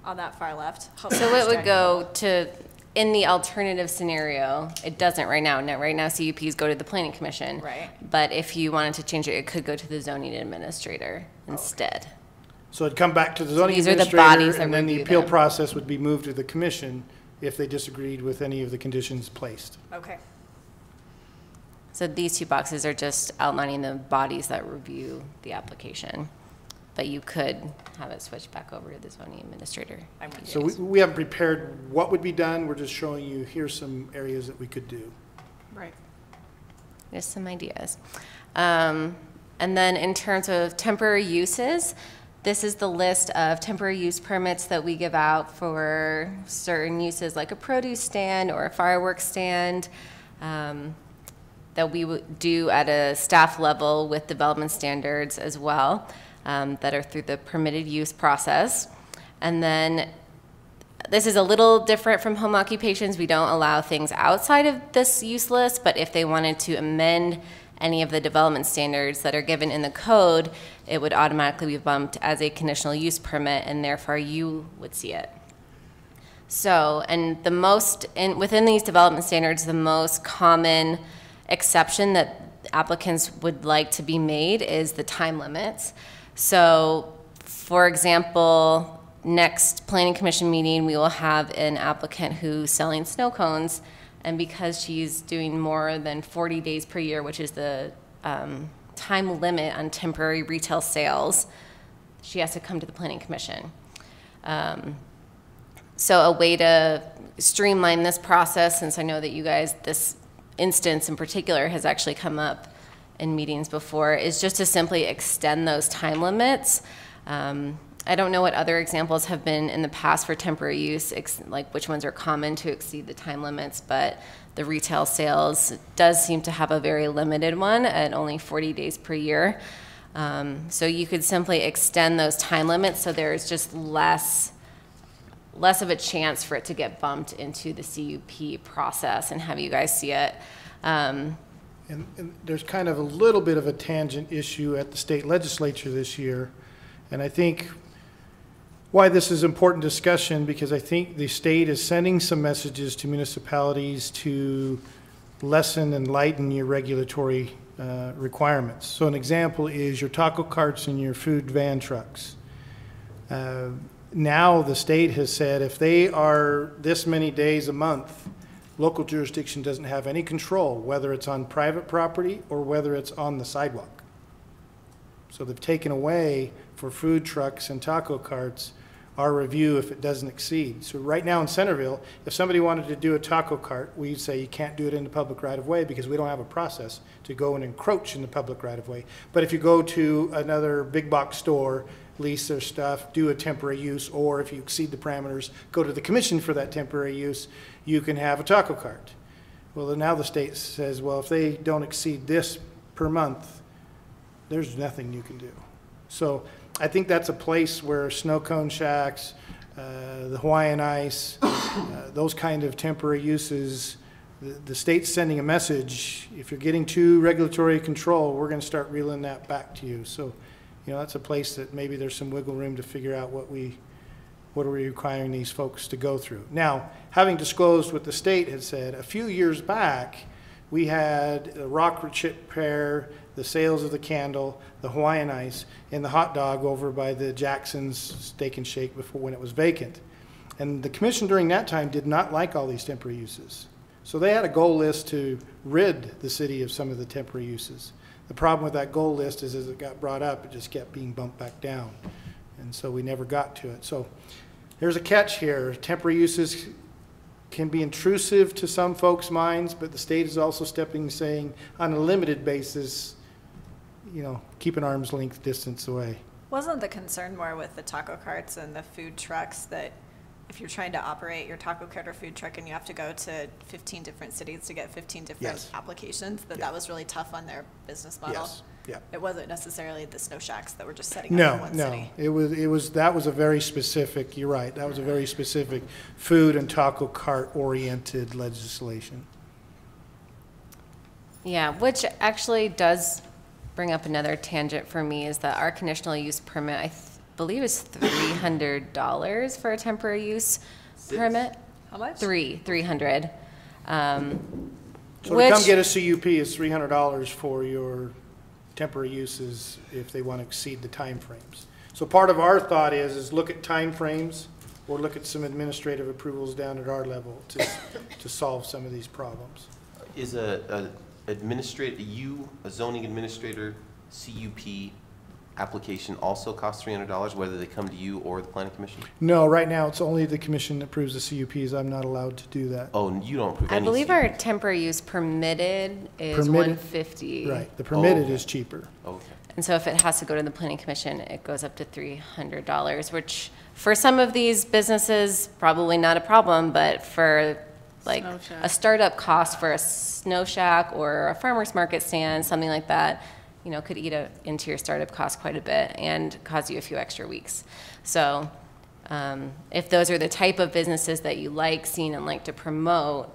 Speaker 2: on that far left?
Speaker 9: So it would go to, in the alternative scenario, it doesn't right now. Right now, CUPs go to the Planning Commission.
Speaker 2: Right.
Speaker 9: But if you wanted to change it, it could go to the zoning administrator instead.
Speaker 1: So it'd come back to the zoning
Speaker 9: these are the
Speaker 1: administrator,
Speaker 9: bodies that
Speaker 1: and then the
Speaker 9: review
Speaker 1: appeal
Speaker 9: them.
Speaker 1: process would be moved to the commission if they disagreed with any of the conditions placed.
Speaker 2: Okay.
Speaker 9: So these 2 boxes are just outlining the bodies that review the application. But you could have it switched back over to the zoning administrator.
Speaker 1: So we haven't prepared what would be done. We're just showing you, here's some areas that we could do.
Speaker 2: Right.
Speaker 9: Just some ideas. And then in terms of temporary uses, this is the list of temporary use permits that we give out for certain uses like a produce stand or a fireworks stand that we would do at a staff level with development standards as well. that are through the permitted use process. And then this is a little different from home occupations. We don't allow things outside of this use list, but if they wanted to amend any of the development standards that are given in the code, it would automatically be bumped as a conditional use permit, and therefore you would see it. So, and within these development standards, the most common exception that applicants would like to be made is the time limits. So, for example, next Planning Commission meeting, we will have an applicant who's selling snow cones, and because she's doing more than 40 days per year, which is the time limit on temporary retail sales, she has to come to the Planning Commission. So a way to streamline this process, since I know that you guys, this instance in particular has actually come up in meetings before, is just to simply extend those time limits. I don't know what other examples have been in the past for temporary use, like which ones are common to exceed the time limits, but the retail sales does seem to have a very limited one at only 40 days per year. So you could simply extend those time limits so there's just less of a chance for it to get bumped into the CUP process and have you guys see it.
Speaker 1: And there's kind of a little bit of a tangent issue at the state legislature this year. And I think why this is important discussion, because I think the state is sending some messages to municipalities to lessen and lighten your regulatory requirements. So an example is your taco carts and your food van trucks. Now the state has said if they are this many days a month, local jurisdiction doesn't have any control, whether it's on private property or whether it's on the sidewalk. So they've taken away for food trucks and taco carts our review if it doesn't exceed. So right now in Centerville, if somebody wanted to do a taco cart, we'd say you can't do it in the public right of way because we don't have a process to go and encroach in the public right of way. But if you go to another big box store, lease their stuff, do a temporary use, or if you exceed the parameters, go to the commission for that temporary use, you can have a taco cart. Well, then now the state says, well, if they don't exceed this per month, there's nothing you can do. So I think that's a place where snow cone shacks, the Hawaiian ice, those kind of temporary uses, the state's sending a message, if you're getting too regulatory control, we're going to start reeling that back to you. So, you know, that's a place that maybe there's some wiggle room to figure out what are we requiring these folks to go through. Now, having disclosed what the state had said, a few years back, we had the rock chip pear, the sales of the candle, the Hawaiian ice, and the hot dog over by the Jackson's Steak and Shake before when it was vacant. And the commission during that time did not like all these temporary uses. So they had a goal list to rid the city of some of the temporary uses. The problem with that goal list is as it got brought up, it just kept being bumped back down. And so we never got to it. So here's a catch here. Temporary uses can be intrusive to some folks' minds, but the state is also stepping, saying on a limited basis, you know, keep an arm's length distance away.
Speaker 2: Wasn't the concern more with the taco carts and the food trucks that if you're trying to operate your taco cart or food truck and you have to go to 15 different cities to get 15 different
Speaker 1: Yes.
Speaker 2: applications, that was really tough on their business model?
Speaker 1: Yes. Yeah.
Speaker 2: It wasn't necessarily the snow shacks that were just setting up in one city.
Speaker 1: It was that was a very specific, you're right, that was a very specific food and taco cart oriented legislation.
Speaker 9: Yeah, which actually does bring up another tangent for me, is that our conditional use permit, I believe, is $300 for a temporary use permit.
Speaker 2: How much?
Speaker 9: $300.
Speaker 1: So to come get a CUP is $300 for your temporary uses if they want to exceed the time frames. So part of our thought is look at time frames or look at some administrative approvals down at our level to solve some of these problems.
Speaker 8: Is a zoning administrator CUP application also costs $300, whether they come to you or the planning commission?
Speaker 1: No, right now it's only the commission that approves the CUPs. I'm not allowed to do that.
Speaker 8: Oh, and you don't approve
Speaker 9: I
Speaker 8: any
Speaker 9: believe
Speaker 8: CUP?
Speaker 9: our temporary use permitted is
Speaker 1: Permitted?
Speaker 9: $150.
Speaker 1: Right, the permitted
Speaker 8: okay.
Speaker 1: is cheaper.
Speaker 8: Okay.
Speaker 9: And so if it has to go to the planning commission, it goes up to $300, which for some of these businesses, probably not a problem, but for like
Speaker 5: Snow shack.
Speaker 9: a startup cost for a snow shack or a farmer's market stand, something like that, could eat into your startup cost quite a bit and cause you a few extra weeks. So if those are the type of businesses that you like seeing and like to promote,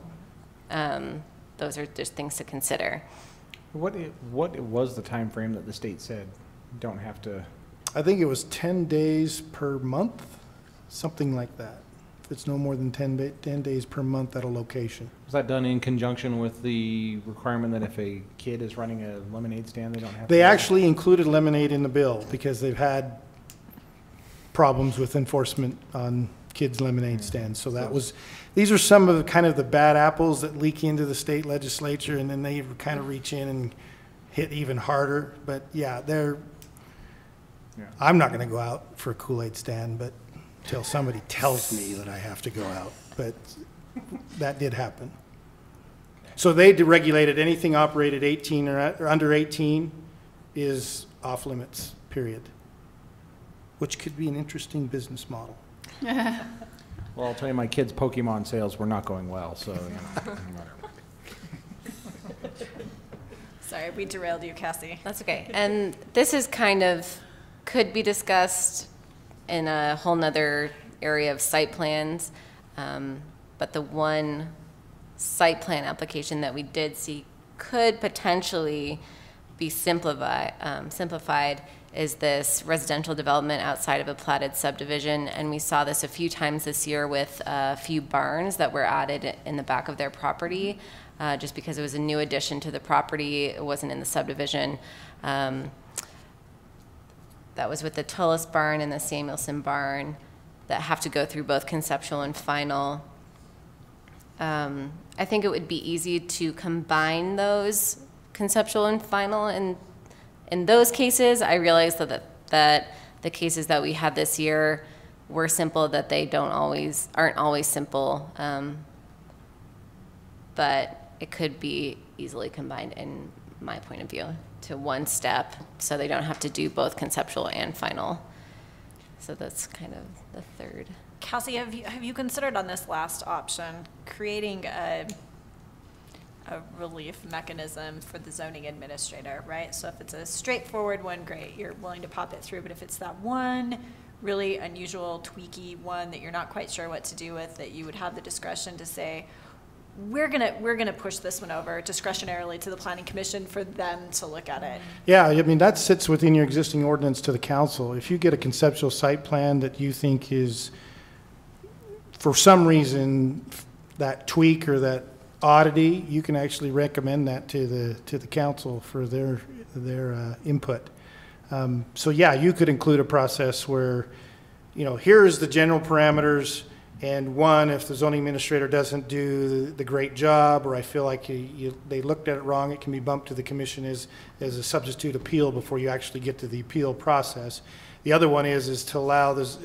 Speaker 9: those are just things to consider.
Speaker 7: What was the time frame that the state said don't have to?
Speaker 1: I think it was 10 days per month, something like that. It's no more than 10 days per month at a location.
Speaker 7: Was that done in conjunction with the requirement that if a kid is running a lemonade stand, they don't have to?
Speaker 1: They actually included lemonade in the bill because they've had problems with enforcement on kids' lemonade stands. So that was, these are some of the kind of the bad apples that leak into the state legislature, and then they kind of reach in and hit even harder. But yeah, I'm not going to go out for a Kool-Aid stand, but until somebody tells me that I have to go out. But that did happen. So they deregulated anything operated 18 or under 18 is off limits, period. Which could be an interesting business model.
Speaker 7: Well, I'll tell you, my kids' Pokemon sales were not going well, so, whatever.
Speaker 2: Sorry, we derailed you, Cassie.
Speaker 9: That's okay. And this is could be discussed in a whole nother area of site plans. But the one site plan application that we did see could potentially be simplified is this residential development outside of a platted subdivision. And we saw this a few times this year with a few barns that were added in the back of their property, just because it was a new addition to the property. It wasn't in the subdivision. That was with the Tullis barn and the Samuelson barn that have to go through both conceptual and final. I think it would be easy to combine those conceptual and final. And in those cases, I realized that the cases that we had this year were simple, that they aren't always simple. But it could be easily combined, in my point of view, to one step, so they don't have to do both conceptual and final. So that's kind of the third.
Speaker 2: Cassie, have you considered on this last option creating a relief mechanism for the zoning administrator, right? So if it's a straightforward one, great, you're willing to pop it through. But if it's that one really unusual, tweaky one that you're not quite sure what to do with, that you would have the discretion to say, we're gonna push this one over discretionarily to the Planning Commission for them to look at it.
Speaker 1: Yeah, I mean, that sits within your existing ordinance to the council. If you get a conceptual site plan that you think is, for some reason, that tweak or that oddity, you can actually recommend that to the council for their input. So yeah, you could include a process where, here's the general parameters. And one, if the zoning administrator doesn't do the great job, or I feel like they looked at it wrong, it can be bumped to the commission as a substitute appeal before you actually get to the appeal process. The other one is to allow this,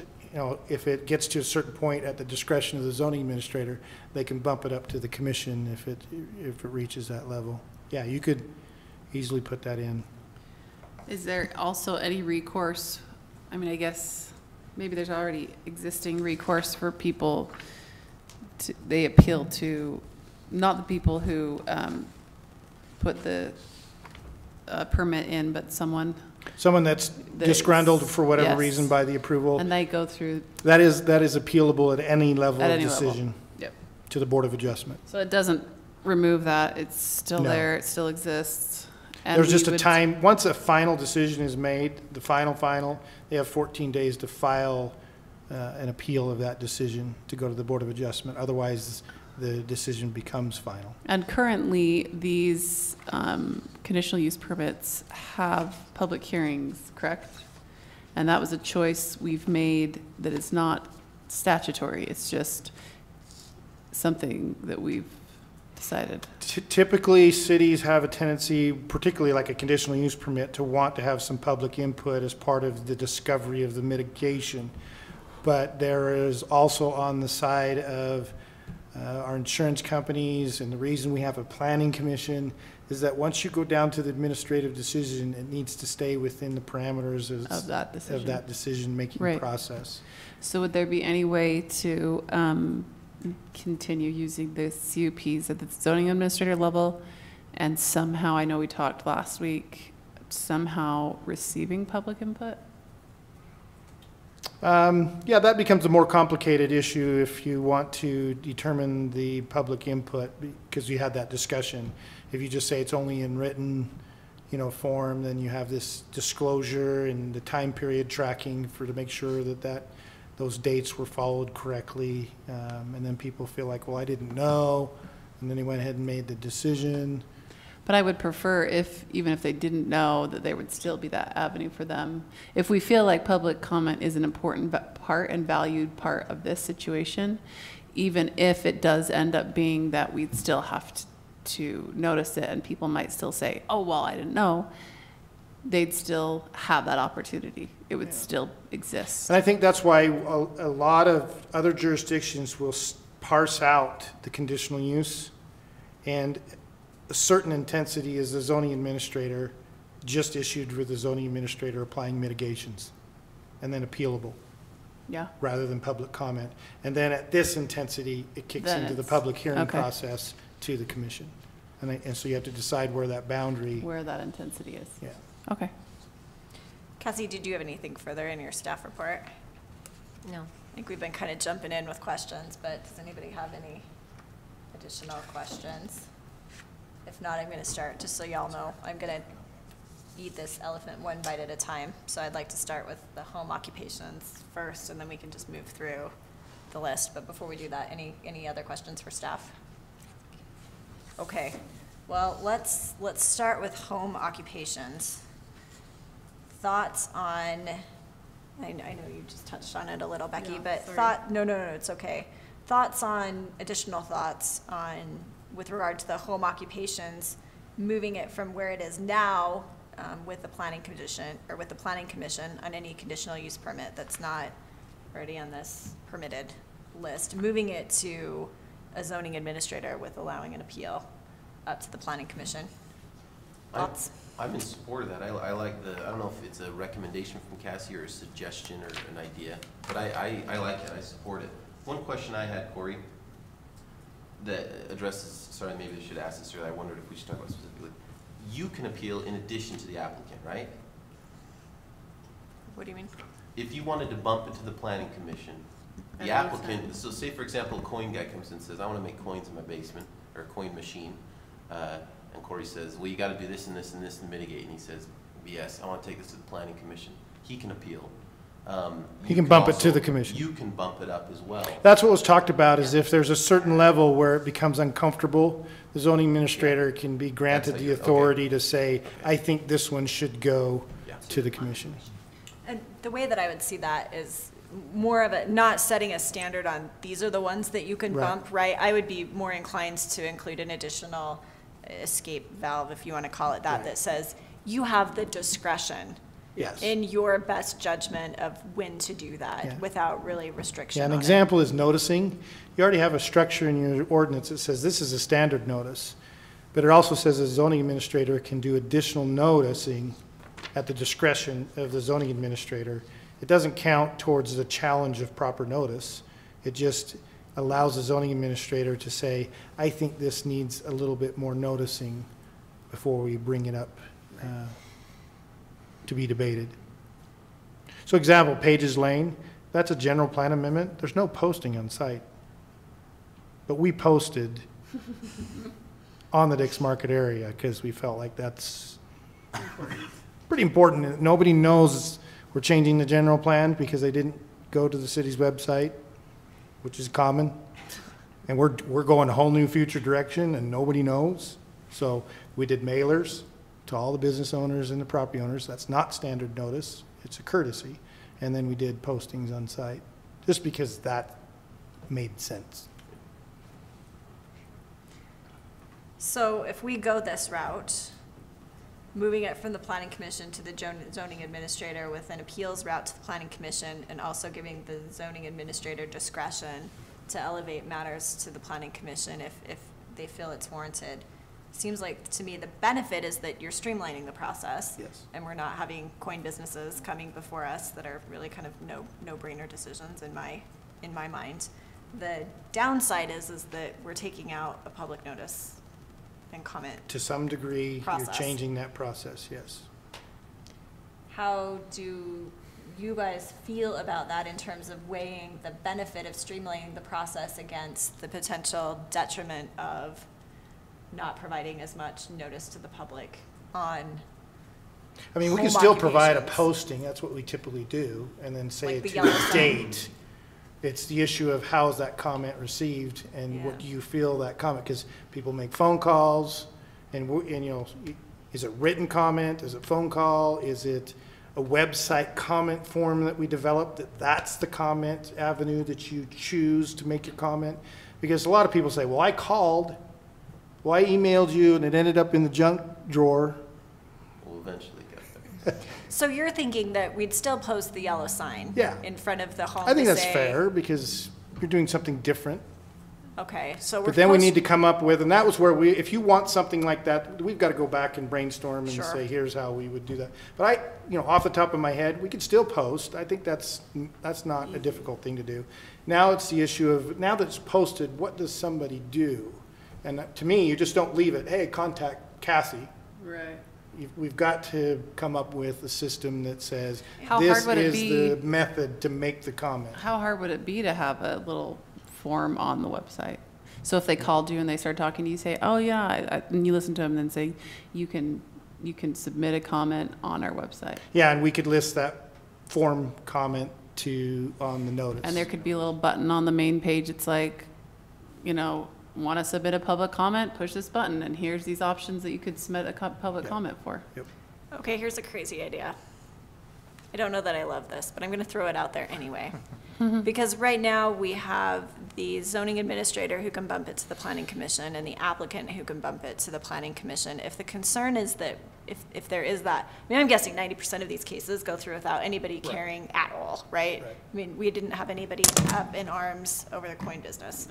Speaker 1: if it gets to a certain point at the discretion of the zoning administrator, they can bump it up to the commission if it reaches that level. Yeah, you could easily put that in.
Speaker 5: Is there also any recourse? I mean, I guess maybe there's already existing recourse for people they appeal to, not the people who put the permit in, but someone that's disgruntled for whatever reason by the approval. And they go through.
Speaker 1: That is appealable at any level of decision.
Speaker 5: Yep.
Speaker 1: To the Board of Adjustment.
Speaker 5: So it doesn't remove that. It's still there. It still exists. And
Speaker 1: there's just a time, once a final decision is made, the final, they have 14 days to file an appeal of that decision to go to the Board of Adjustment. Otherwise, the decision becomes final.
Speaker 5: And currently, these conditional use permits have public hearings, correct? And that was a choice we've made that is not statutory. It's just something that we've decided.
Speaker 1: Typically, cities have a tendency, particularly like a conditional use permit, to want to have some public input as part of the discovery of the mitigation. But there is also on the side of our insurance companies, and the reason we have a planning commission is that once you go down to the administrative decision, it needs to stay within the parameters of that decision-making process.
Speaker 5: So would there be any way to continue using the CUPs at the zoning administrator level, and somehow, I know we talked last week, somehow receiving public input?
Speaker 1: Yeah, that becomes a more complicated issue if you want to determine the public input, because you had that discussion. If you just say it's only in written, form, then you have this disclosure and the time period tracking to make sure that those dates were followed correctly. And then people feel like, well, I didn't know, and then they went ahead and made the decision.
Speaker 5: But I would prefer even if they didn't know, that there would still be that avenue for them. If we feel like public comment is an important part and valued part of this situation, even if it does end up being that we'd still have to notice it and people might still say, oh, well, I didn't know, they'd still have that opportunity. It would still exist.
Speaker 1: And I think that's why a lot of other jurisdictions will parse out the conditional use, and a certain intensity is the zoning administrator just issued with the zoning administrator applying mitigations, and then appealable.
Speaker 5: Yeah.
Speaker 1: Rather than public comment. And then at this intensity, it kicks
Speaker 5: Then
Speaker 1: into the
Speaker 5: it's-
Speaker 1: public hearing
Speaker 5: okay.
Speaker 1: process to the commission. And so you have to decide where that boundary.
Speaker 5: Where that intensity is.
Speaker 1: Yeah.
Speaker 5: Okay.
Speaker 2: Cassie, did you have anything further in your staff report?
Speaker 9: No.
Speaker 2: I think we've been kind of jumping in with questions, but does anybody have any additional questions? If not, I'm going to start, just so y'all know, I'm going to eat this elephant one bite at a time. So I'd like to start with the home occupations first, and then we can just move through the list. But before we do that, any other questions for staff? Okay, well, let's start with home occupations. Thoughts on, I know you just touched on it a little, Becky, but no, it's okay. Additional thoughts on, with regard to the home occupations, moving it from where it is now with the planning commission on any conditional use permit that's not already on this permitted list, moving it to a zoning administrator with allowing an appeal up to the planning commission. Thoughts?
Speaker 8: I'm in support of that. I like I don't know if it's a recommendation from Cassie or a suggestion or an idea, but I like it. I support it. One question I had, Corey, that addresses, sorry, maybe I should ask this earlier. I wondered if we should talk about it specifically. You can appeal in addition to the applicant, right?
Speaker 2: What do you mean?
Speaker 8: If you wanted to bump it to the planning commission, the applicant, so say for example, a coin guy comes in and says, I want to make coins in my basement, or a coin machine, and Corey says, well, you got to do this and this and this and mitigate, and he says, yes, I want to take this to the planning commission. He can appeal.
Speaker 1: He can bump it to the commission.
Speaker 8: You can bump it up as well.
Speaker 1: That's what was talked about, is if there's a certain level where it becomes uncomfortable, the zoning administrator can be granted the authority to say, I think this one should go to the commission.
Speaker 2: And the way that I would see that is more of a, not setting a standard on these are the ones that you can
Speaker 1: Right.
Speaker 2: bump, right? I would be more inclined to include an additional escape valve, if you want to call it that,
Speaker 1: Right.
Speaker 2: that says you have the discretion
Speaker 1: Yes.
Speaker 2: in your best judgment of when to do that
Speaker 1: Yeah.
Speaker 2: without really restriction
Speaker 1: Yeah, an
Speaker 2: on it.
Speaker 1: example is noticing. You already have a structure in your ordinance that says this is a standard notice, but it also says a zoning administrator can do additional noticing at the discretion of the zoning administrator. It doesn't count towards the challenge of proper notice. It just allows the zoning administrator to say, I think this needs a little bit more noticing before we bring it up to be debated. So example, Pages Lane, that's a general plan amendment. There's no posting on site. But we posted on the Dix Market area because we felt like that's pretty important. Nobody knows we're changing the general plan because they didn't go to the city's website, which is common. And we're going a whole new future direction and nobody knows. So we did mailers to all the business owners and the property owners. That's not standard notice. It's a courtesy. And then we did postings on site, just because that made sense.
Speaker 2: So if we go this route, moving it from the planning commission to the zoning administrator with an appeals route to the planning commission, and also giving the zoning administrator discretion to elevate matters to the planning commission if they feel it's warranted. Seems like to me the benefit is that you're streamlining the process.
Speaker 1: Yes.
Speaker 2: And we're not having coin businesses coming before us that are really kind of no-brainer decisions in my mind. The downside is that we're taking out a public notice and comment.
Speaker 1: To some degree,
Speaker 2: Process.
Speaker 1: you're changing that process, yes.
Speaker 2: how do you guys feel about that in terms of weighing the benefit of streamlining the process against the potential detriment of not providing as much notice to the public on
Speaker 1: I mean, we can
Speaker 2: home
Speaker 1: still provide a
Speaker 2: occupations?
Speaker 1: posting, that's what we typically do, and then say
Speaker 2: Like the
Speaker 1: to
Speaker 2: yellow
Speaker 1: a
Speaker 2: sign.
Speaker 1: date. It's the issue of how is that comment received and what
Speaker 2: Yeah.
Speaker 1: do you feel that comment, because people make phone calls and, and, you know, is it written comment, is it phone call, is it a website comment form that we developed, that's the comment avenue that you choose to make your comment? Because a lot of people say, well, I called, well, I emailed you and it ended up in the junk drawer.
Speaker 8: We'll eventually get there.
Speaker 2: So you're thinking that we'd still post the yellow sign
Speaker 1: Yeah.
Speaker 2: in front of the home
Speaker 1: I think
Speaker 2: to
Speaker 1: that's
Speaker 2: say-
Speaker 1: fair because you're doing something different.
Speaker 2: Okay, so we're
Speaker 1: But then we
Speaker 2: post-
Speaker 1: need to come up with, and that was where we, if you want something like that, we've got to go back and brainstorm and
Speaker 2: Sure.
Speaker 1: say, here's how we would do that. But I, you know, off the top of my head, we could still post. I think that's not a difficult thing to do. Now it's the issue of, now that it's posted, what does somebody do? And to me, you just don't leave it, hey, contact Cassie.
Speaker 5: Right.
Speaker 1: We've got to come up with a system that says,
Speaker 5: How
Speaker 1: this
Speaker 5: hard would it
Speaker 1: is
Speaker 5: be-
Speaker 1: the method to make the comment.
Speaker 5: How hard would it be to have a little form on the website? So if they called you and they started talking to you, say, oh yeah, and you listen to them and then say, you can submit a comment on our website.
Speaker 1: Yeah, and we could list that form comment on the notice.
Speaker 5: And there could be a little button on the main page. It's like, you know, want to submit a public comment, push this button, and here's these options that you could submit a public comment for.
Speaker 1: Yep.
Speaker 2: Okay, here's a crazy idea. I don't know that I love this, but I'm going to throw it out there anyway. Because right now, we have the zoning administrator who can bump it to the planning commission and the applicant who can bump it to the planning commission. If the concern is that, if there is that, I mean, I'm guessing 90% of these cases go through without anybody caring at all, right?
Speaker 1: Right.
Speaker 2: I mean, we didn't have anybody up in arms over the coin business.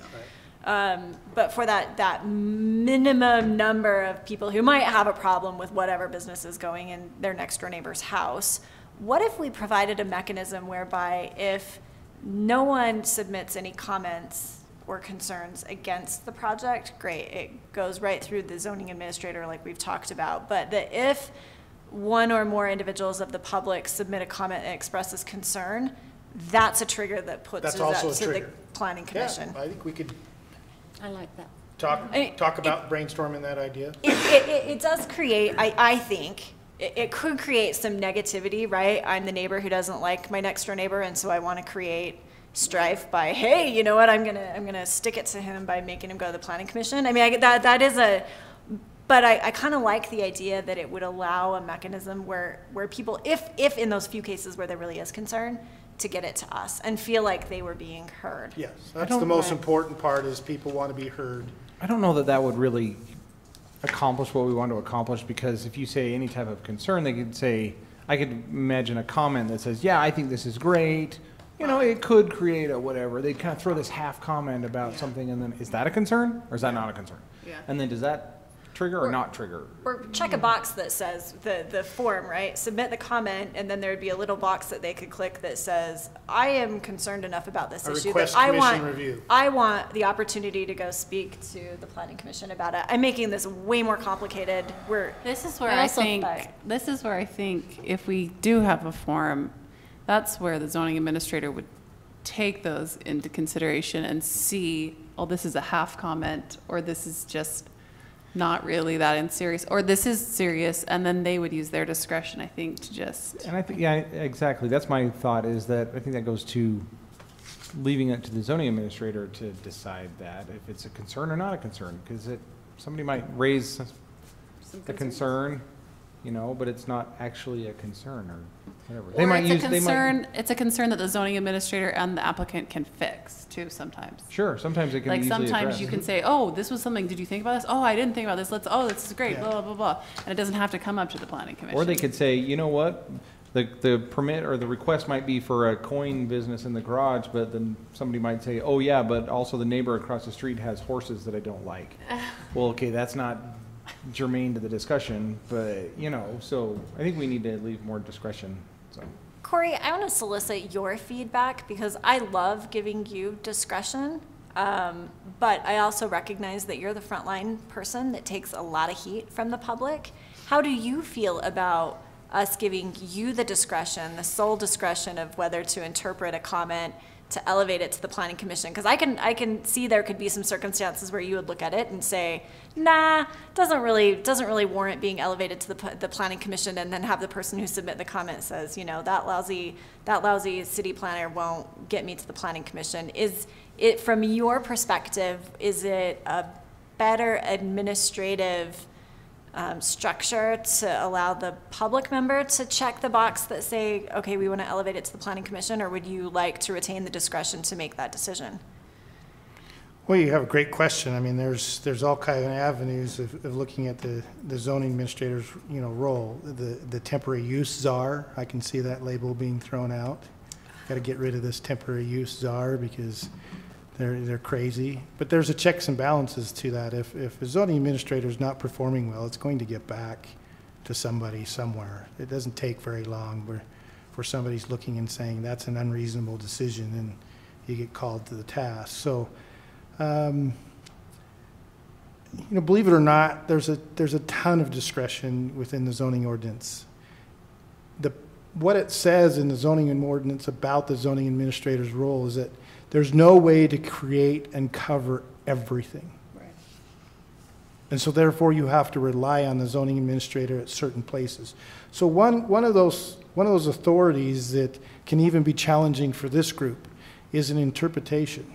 Speaker 2: But for that minimum number of people who might have a problem with whatever business is going in their next door neighbor's house, what if we provided a mechanism whereby if no one submits any comments or concerns against the project, great, it goes right through the zoning administrator like we've talked about, but that if one or more individuals of the public submit a comment and expresses concern, that's a trigger that puts
Speaker 1: That's
Speaker 2: it
Speaker 1: also
Speaker 2: up
Speaker 1: a
Speaker 2: to the
Speaker 1: trigger.
Speaker 2: planning commission.
Speaker 1: Yeah, I think we could
Speaker 4: I like that.
Speaker 1: talk about brainstorming that idea.
Speaker 2: It does create, I think, it could create some negativity, right? I'm the neighbor who doesn't like my next door neighbor, and so I want to create strife by, hey, you know what, I'm gonna stick it to him by making him go to the planning commission. I mean, that is but I kind of like the idea that it would allow a mechanism where people, if in those few cases where there really is concern, to get it to us and feel like they were being heard.
Speaker 1: Yes, that's the most important part is people want to be heard.
Speaker 7: I don't know that that would really accomplish what we want to accomplish, because if you say any type of concern, they could say, I could imagine a comment that says, yeah, I think this is great. You know, it could create a whatever. They kind of throw this half comment about something, and then is that a concern or is that not a concern?
Speaker 5: Yeah.
Speaker 7: And then does that trigger or not trigger?
Speaker 2: Or check a box that says, the form, right? Submit the comment, and then there'd be a little box that they could click that says, I am concerned enough about this
Speaker 1: A
Speaker 2: issue
Speaker 1: request
Speaker 2: that I
Speaker 1: commission
Speaker 2: want,
Speaker 1: review.
Speaker 2: I want the opportunity to go speak to the planning commission about it. I'm making this way more complicated.
Speaker 5: This is where
Speaker 2: I
Speaker 5: I
Speaker 2: also
Speaker 5: think,
Speaker 2: thought-
Speaker 5: if we do have a forum, that's where the zoning administrator would take those into consideration and see, oh, this is a half comment, or this is just not really that serious, or this is serious, and then they would use their discretion, I think, to just.
Speaker 7: And I think, yeah, exactly. That's my thought, is that I think that goes to leaving it to the zoning administrator to decide that, if it's a concern or not a concern, because somebody might raise a concern, you know, but it's not actually a concern or whatever. They
Speaker 5: Or
Speaker 7: might
Speaker 5: it's
Speaker 7: use,
Speaker 5: a
Speaker 7: they might,
Speaker 5: concern, it's a concern that the zoning administrator and the applicant can fix too sometimes.
Speaker 7: sure, sometimes it can be
Speaker 5: Like
Speaker 7: easily addressed.
Speaker 5: sometimes you can say, oh, this was something, did you think about this? Oh, I didn't think about this, this is great,
Speaker 1: Yeah.
Speaker 5: blah, blah, blah, blah. And it doesn't have to come up to the planning commission.
Speaker 7: Or they could say, you know what, the permit or the request might be for a coin business in the garage, but then somebody might say, oh yeah, but also the neighbor across the street has horses that I don't like. Well, okay, that's not germane to the discussion, but, you know, so I think we need to leave more discretion, so.
Speaker 2: Corey, I want to solicit your feedback because I love giving you discretion, but I also recognize that you're the frontline person that takes a lot of heat from the public. How do you feel about us giving you the discretion, the sole discretion of whether to interpret a comment to elevate it to the planning commission? Because I can see there could be some circumstances where you would look at it and say, nah, doesn't really warrant being elevated to the planning commission, and then have the person who submit the comment says, you know, that lousy city planner won't get me to the planning commission. Is it, from your perspective, is it a better administrative structure to allow the public member to check the box that say, okay, we want to elevate it to the planning commission, or would you like to retain the discretion to make that decision?
Speaker 1: Well, you have a great question. I mean, there's all kind of avenues of looking at the zoning administrator's, you know, role. The temporary use czar, I can see that label being thrown out. Got to get rid of this temporary use czar because they're crazy. But there's a checks and balances to that. If a zoning administrator is not performing well, it's going to get back to somebody somewhere. It doesn't take very long where somebody's looking and saying that's an unreasonable decision, and you get called to the task. So, you know, believe it or not, there's a ton of discretion within the zoning ordinance. What it says in the zoning ordinance about the zoning administrator's role is that there's no way to create and cover everything.
Speaker 5: Right.
Speaker 1: And so therefore you have to rely on the zoning administrator at certain places. So one of those authorities that can even be challenging for this group is an interpretation.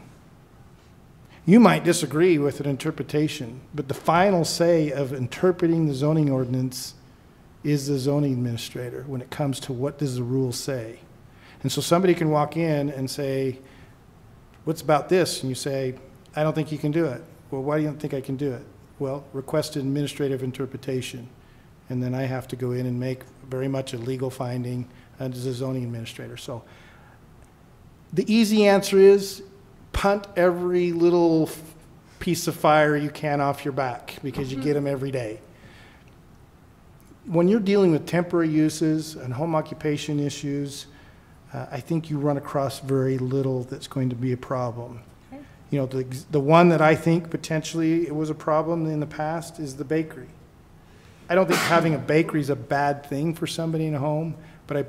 Speaker 1: You might disagree with an interpretation, but the final say of interpreting the zoning ordinance is the zoning administrator when it comes to what does the rule say. And so somebody can walk in and say, what's about this? And you say, I don't think you can do it. Well, why do you think I can do it? Well, request an administrative interpretation. And then I have to go in and make very much a legal finding as a zoning administrator. So the easy answer is punt every little piece of fire you can off your back, because you get them every day. When you're dealing with temporary uses and home occupation issues, I think you run across very little that's going to be a problem.
Speaker 2: Okay.
Speaker 1: You know, the one that I think potentially it was a problem in the past is the bakery. I don't think having a bakery is a bad thing for somebody in a home, but it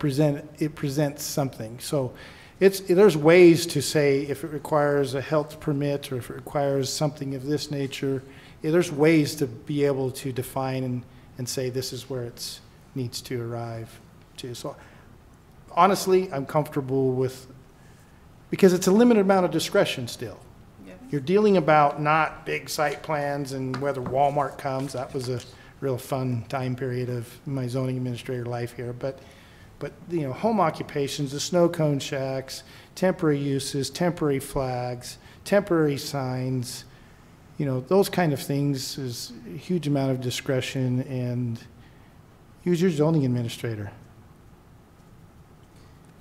Speaker 1: presents something. So there's ways to say if it requires a health permit or if it requires something of this nature, there's ways to be able to define and say this is where it needs to arrive to. So honestly, I'm comfortable with, because it's a limited amount of discretion still.
Speaker 5: Yeah.
Speaker 1: You're dealing about not big site plans and whether Walmart comes. That was a real fun time period of my zoning administrator life here. But you know, home occupations, the snow cone shacks, temporary uses, temporary flags, temporary signs, you know, those kind of things is a huge amount of discretion, and use your zoning administrator.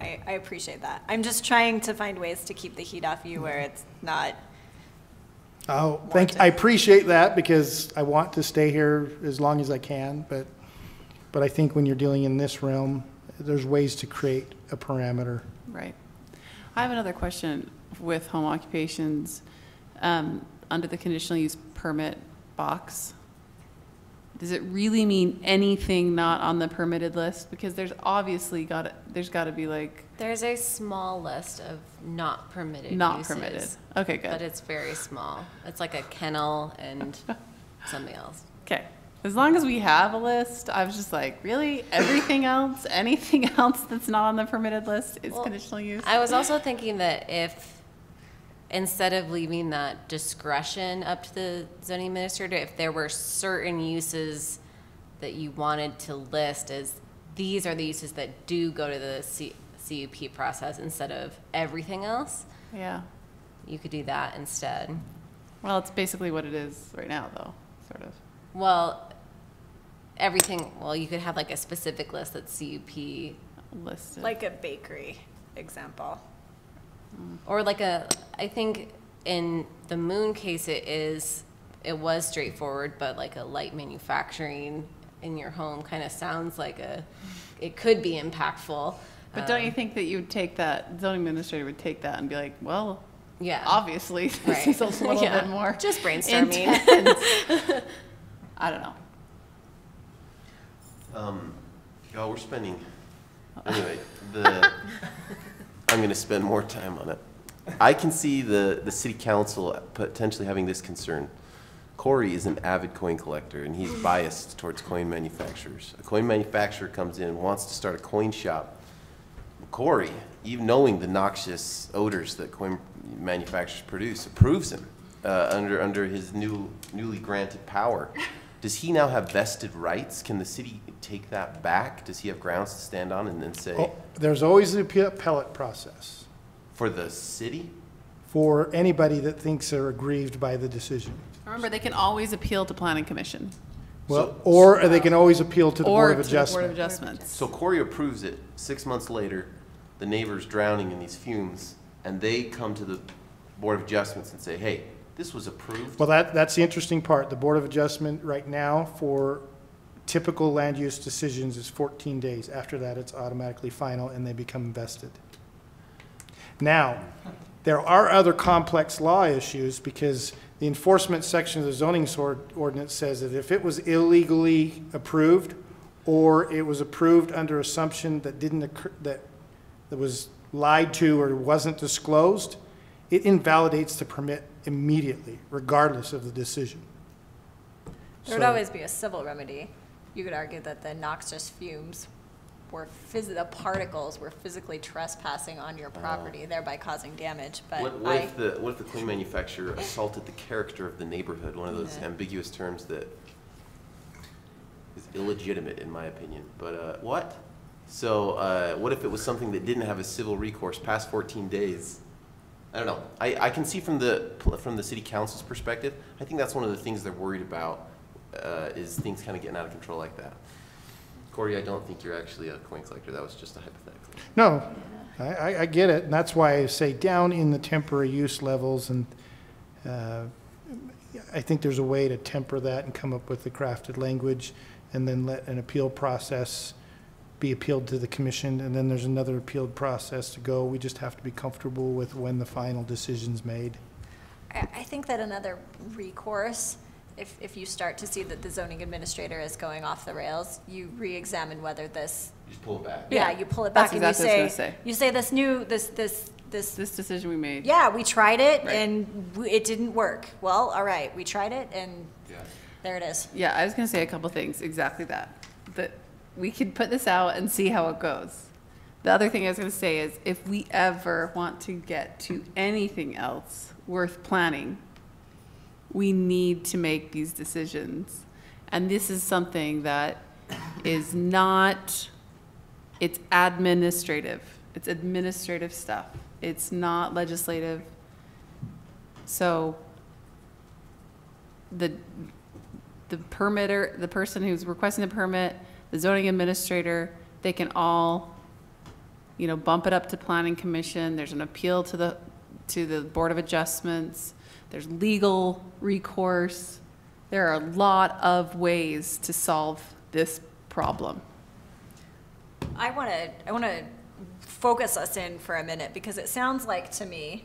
Speaker 2: I appreciate that. I'm just trying to find ways to keep the heat off you where it's not.
Speaker 1: Oh, I appreciate that, because I want to stay here as long as I can, but I think when you're dealing in this realm, there's ways to create a parameter.
Speaker 5: Right. I have another question with home occupations. Under the conditional use permit box, does it really mean anything not on the permitted list? Because there's obviously there's got to be like.
Speaker 9: There's a small list of not permitted
Speaker 5: Not
Speaker 9: uses,
Speaker 5: permitted. Okay, good.
Speaker 9: but it's very small. It's like a kennel and something else.
Speaker 5: Okay. As long as we have a list, I was just like, really? Everything else? Anything else that's not on the permitted list is
Speaker 9: Well,
Speaker 5: conditional use?
Speaker 9: I was also thinking that if, instead of leaving that discretion up to the zoning administrator, if there were certain uses that you wanted to list as these are the uses that do go to the CUP process instead of everything else,
Speaker 5: Yeah.
Speaker 9: you could do that instead.
Speaker 5: Well, it's basically what it is right now, though, sort of.
Speaker 9: Well, you could have like a specific list that's CUP,
Speaker 5: Listed.
Speaker 2: Like a bakery example.
Speaker 9: or like I think in the Moon case it was straightforward, but like a light manufacturing in your home kind of sounds like it could be impactful.
Speaker 5: But don't you think that you would take that, zoning administrator would take that and be like, well,
Speaker 9: Yeah.
Speaker 5: obviously, this
Speaker 9: Right.
Speaker 5: is a little
Speaker 9: Yeah.
Speaker 5: bit more
Speaker 9: Just brainstorming.
Speaker 5: intense. I don't know.
Speaker 8: Oh, we're spending, anyway, I'm gonna spend more time on it. I can see the city council potentially having this concern. Corey is an avid coin collector, and he's biased towards coin manufacturers. A coin manufacturer comes in, wants to start a coin shop. Corey, even knowing the noxious odors that coin manufacturers produce, approves him under his newly granted power. Does he now have vested rights? Can the city take that back? Does he have grounds to stand on and then say?
Speaker 1: Oh, there's always the appellate process
Speaker 8: For the city?
Speaker 1: for anybody that thinks they're aggrieved by the decision.
Speaker 5: Remember, they can always appeal to planning commission
Speaker 1: Well, or they can always appeal to the
Speaker 5: or
Speaker 1: Board of
Speaker 5: to the Board of
Speaker 1: Adjustment.
Speaker 5: Adjustments.
Speaker 8: So Corey approves it. 6 months later, the neighbor's drowning in these fumes, and they come to the Board of Adjustments and say, hey, this was approved.
Speaker 1: Well, that's the interesting part. The Board of Adjustment right now for typical land use decisions is 14 days. After that, it's automatically final and they become vested. Now, there are other complex law issues because the enforcement section of the zoning ordinance says that if it was illegally approved or it was approved under assumption that didn't occur, that was lied to or wasn't disclosed, it invalidates the permit immediately, regardless of the decision.
Speaker 2: There would
Speaker 1: So-
Speaker 2: always be a civil remedy. You could argue that the noxious fumes were the particles were physically trespassing on your property, thereby causing damage, but
Speaker 8: What if the coin manufacturer assaulted the character of the neighborhood? One of those ambiguous terms that is illegitimate in my opinion. But what? So what if it was something that didn't have a civil recourse past 14 days? I don't know. I can see from the city council's perspective, I think that's one of the things they're worried about is things kind of getting out of control like that. Corey, I don't think you're actually a coin collector. That was just a hypothetical.
Speaker 1: No, I get it, and that's why I say down in the temporary use levels, and I think there's a way to temper that and come up with the crafted language, and then let an appeal process be appealed to the commission, and then there's another appealed process to go. We just have to be comfortable with when the final decision's made.
Speaker 2: I think that another recourse, if you start to see that the zoning administrator is going off the rails, you re-examine whether this,
Speaker 8: You just pull it back.
Speaker 2: yeah, you pull it back
Speaker 5: That's
Speaker 2: and
Speaker 5: exactly what I was
Speaker 2: you
Speaker 5: gonna
Speaker 2: say,
Speaker 5: say.
Speaker 2: you say this,
Speaker 5: This decision we made.
Speaker 2: yeah, we tried it
Speaker 5: Right.
Speaker 2: and it didn't work. Well, all right, we tried it and
Speaker 8: Yeah.
Speaker 2: there it is.
Speaker 5: Yeah, I was gonna say a couple things, exactly that. That we could put this out and see how it goes. The other thing I was gonna say is if we ever want to get to anything else worth planning, we need to make these decisions. And this is something that is not, it's administrative. It's administrative stuff. It's not legislative. So the permitter, the person who's requesting the permit, the zoning administrator, they can all, bump it up to planning commission. There's an appeal to the Board of Adjustments. There's legal recourse. There are a lot of ways to solve this problem.
Speaker 2: I want to focus us in for a minute because it sounds like to me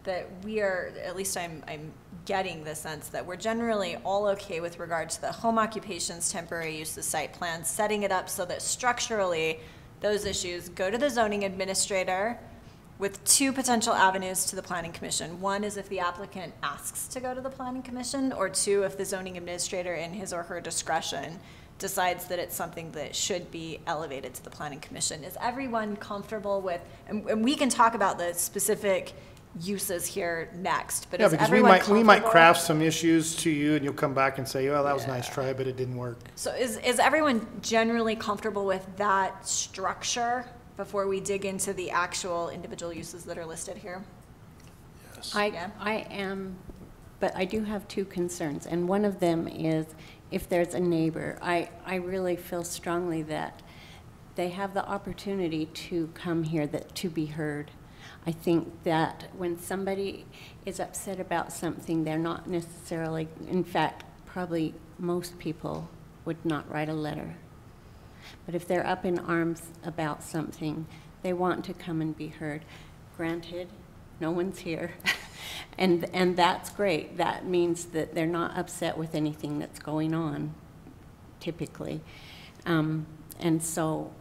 Speaker 2: that we are, at least I'm getting the sense that we're generally all okay with regard to the home occupations, temporary uses, site plans, setting it up so that structurally those issues go to the zoning administrator with two potential avenues to the planning commission. One is if the applicant asks to go to the planning commission, or two, if the zoning administrator in his or her discretion decides that it's something that should be elevated to the planning commission. Is everyone comfortable with, and we can talk about the specific uses here next, but
Speaker 1: Yeah,
Speaker 2: is
Speaker 1: because
Speaker 2: everyone
Speaker 1: we might
Speaker 2: comfortable?
Speaker 1: craft some issues to you and you'll come back and say, well, that was a nice try, but it didn't work.
Speaker 2: So is everyone generally comfortable with that structure before we dig into the actual individual uses that are listed here? Yeah.
Speaker 4: I am, but I do have two concerns, and one of them is if there's a neighbor, I really feel strongly that they have the opportunity to come here, to be heard. I think that when somebody is upset about something, they're not necessarily, in fact, probably most people would not write a letter. But if they're up in arms about something, they want to come and be heard. Granted, no one's here, and that's great. That means that they're not upset with anything that's going on, typically. And so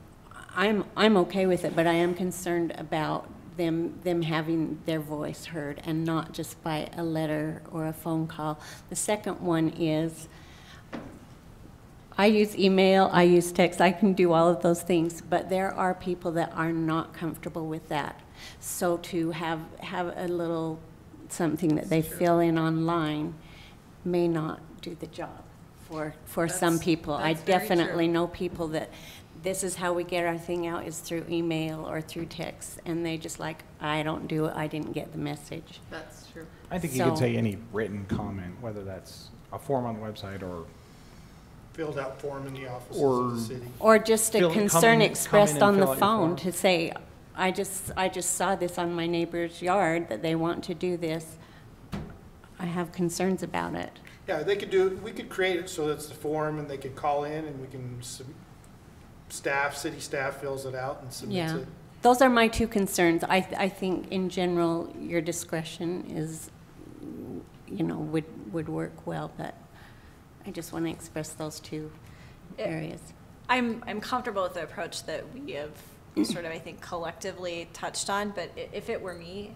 Speaker 4: I'm okay with it, but I am concerned about them having their voice heard and not just by a letter or a phone call. The second one is, I use email, I use text, I can do all of those things, but there are people that are not comfortable with that. So to have a little something that they fill in online may not do the job for some people. I definitely know people that this is how we get our thing out, is through email or through text, and they just like, I don't do it, I didn't get the message.
Speaker 5: That's true.
Speaker 7: I think you could say any written comment, whether that's a form on the website or
Speaker 1: Filled out form in the offices
Speaker 7: Or-
Speaker 1: of the city.
Speaker 4: Or just a
Speaker 7: come
Speaker 4: concern
Speaker 7: in
Speaker 4: expressed
Speaker 7: and
Speaker 4: on the
Speaker 7: fill out your
Speaker 4: phone
Speaker 7: form.
Speaker 4: to say, I just saw this on my neighbor's yard that they want to do this. I have concerns about it.
Speaker 1: Yeah, they could do, we could create it so that's the form, and they could call in, and we can, city staff fills it out and submits
Speaker 4: Yeah.
Speaker 1: it.
Speaker 4: Those are my two concerns. I think in general, your discretion is, would work well, but I just want to express those two areas.
Speaker 2: I'm comfortable with the approach that we have sort of, I think, collectively touched on, but if it were me,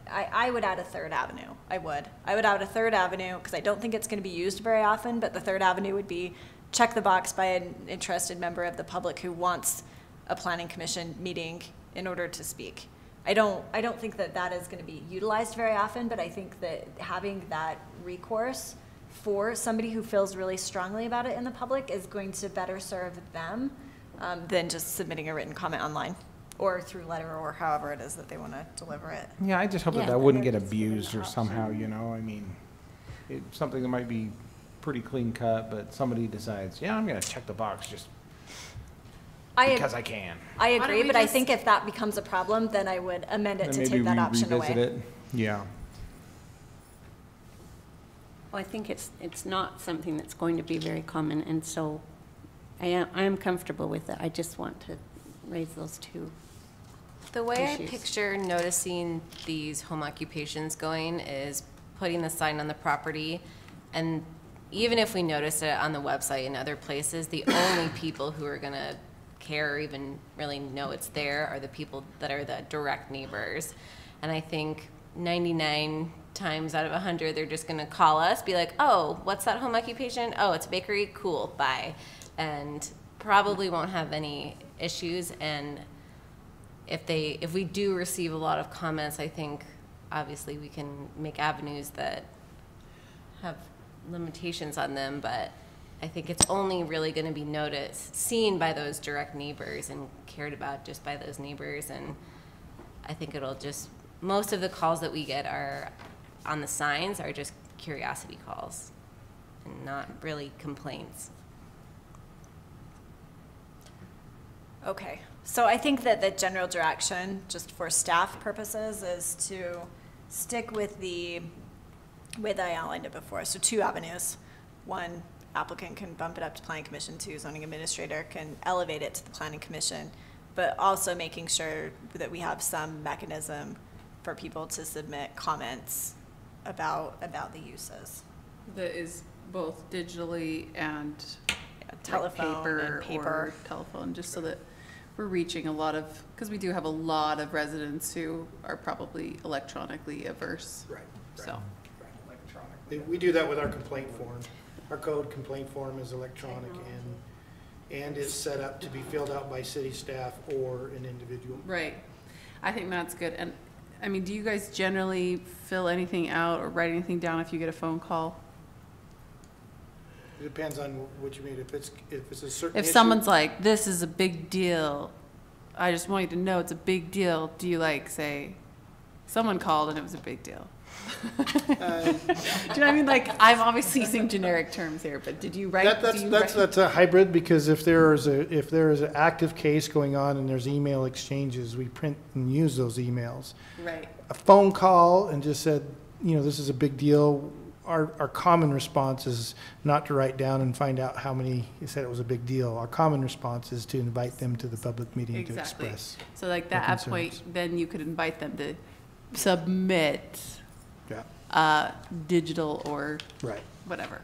Speaker 2: I would add a third avenue. I would add a third avenue, because I don't think it's going to be used very often, but the third avenue would be check the box by an interested member of the public who wants a planning commission meeting in order to speak. I don't think that is going to be utilized very often, but I think that having that recourse for somebody who feels really strongly about it in the public is going to better serve them than just submitting a written comment online or through letter or however it is that they want to deliver it.
Speaker 7: Yeah, I just hope
Speaker 4: Yeah.
Speaker 7: that wouldn't get
Speaker 4: That's
Speaker 7: abused or
Speaker 4: an
Speaker 7: somehow,
Speaker 4: option.
Speaker 7: I mean, it's something that might be pretty clean cut, but somebody decides, yeah, I'm gonna check the box just because I can.
Speaker 2: I
Speaker 5: Why don't
Speaker 2: agree,
Speaker 5: we
Speaker 2: but I
Speaker 5: just-
Speaker 2: think if that becomes a problem, then I would amend it
Speaker 7: Then
Speaker 2: to
Speaker 7: maybe
Speaker 2: take that
Speaker 7: we
Speaker 2: option
Speaker 7: revisit
Speaker 2: away.
Speaker 7: it. Yeah.
Speaker 4: Well, I think it's not something that's going to be very common, and so I am comfortable with it. I just want to raise those two.
Speaker 9: The way I
Speaker 4: Issues.
Speaker 9: picture noticing these home occupations going is putting the sign on the property, and even if we notice it on the website and other places, the only people who are gonna care or even really know it's there are the people that are the direct neighbors. And I think 99 times out of 100, they're just gonna call us, be like, oh, what's that home occupation? Oh, it's a bakery, cool, bye. And probably won't have any issues. And if we do receive a lot of comments, I think obviously we can make avenues that have limitations on them, but I think it's only really going to be seen by those direct neighbors and cared about just by those neighbors. And I think most of the calls that we get are on the signs are just curiosity calls and not really complaints.
Speaker 2: Okay, so I think that the general direction, just for staff purposes, is to stick with I outlined it before. So 2 avenues. 1, applicant can bump it up to planning commission. 2, zoning administrator can elevate it to the planning commission, but also making sure that we have some mechanism for people to submit comments about the uses.
Speaker 5: That is both digitally and
Speaker 2: Telephone
Speaker 5: like
Speaker 2: and paper.
Speaker 5: or telephone, just so that we're reaching a lot of, because we do have a lot of residents who are probably electronically averse.
Speaker 1: Right.
Speaker 5: So,
Speaker 1: We do that with our complaint form. Our code complaint form is electronic and is set up to be filled out by city staff or an individual.
Speaker 5: right. I think that's good. And, I mean, do you guys generally fill anything out or write anything down if you get a phone call?
Speaker 1: It depends on what you mean. If it's a certain
Speaker 5: If
Speaker 1: issue-
Speaker 5: someone's like, this is a big deal, I just want you to know it's a big deal, do you like say, someone called and it was a big deal? Do you know what I mean? Like, I'm obviously using generic terms here, but did you write?
Speaker 1: That's a hybrid, because if there is an active case going on and there's email exchanges, we print and use those emails.
Speaker 5: Right.
Speaker 1: A phone call and just said, this is a big deal. Our common response is not to write down and find out how many said it was a big deal. Our common response is to invite them to the public meeting to
Speaker 5: Exactly.
Speaker 1: express.
Speaker 5: So like
Speaker 1: their
Speaker 5: that at point,
Speaker 1: concerns.
Speaker 5: then you could invite them to submit
Speaker 1: Yeah,
Speaker 5: digital or
Speaker 1: right.
Speaker 5: whatever.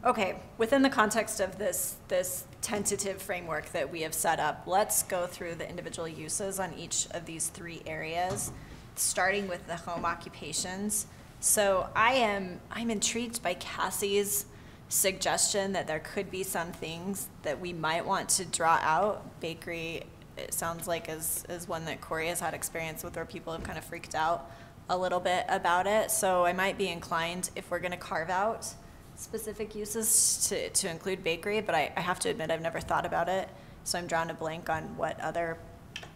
Speaker 2: Okay, within the context of this tentative framework that we have set up, let's go through the individual uses on each of these 3 areas, starting with the home occupations. So I'm intrigued by Cassie's suggestion that there could be some things that we might want to draw out. Bakery, it sounds like is one that Corey has had experience with, where people have kind of freaked out a little bit about it. So I might be inclined, if we're going to carve out specific uses, to include bakery, but I have to admit I've never thought about it, so I'm drawing a blank on what other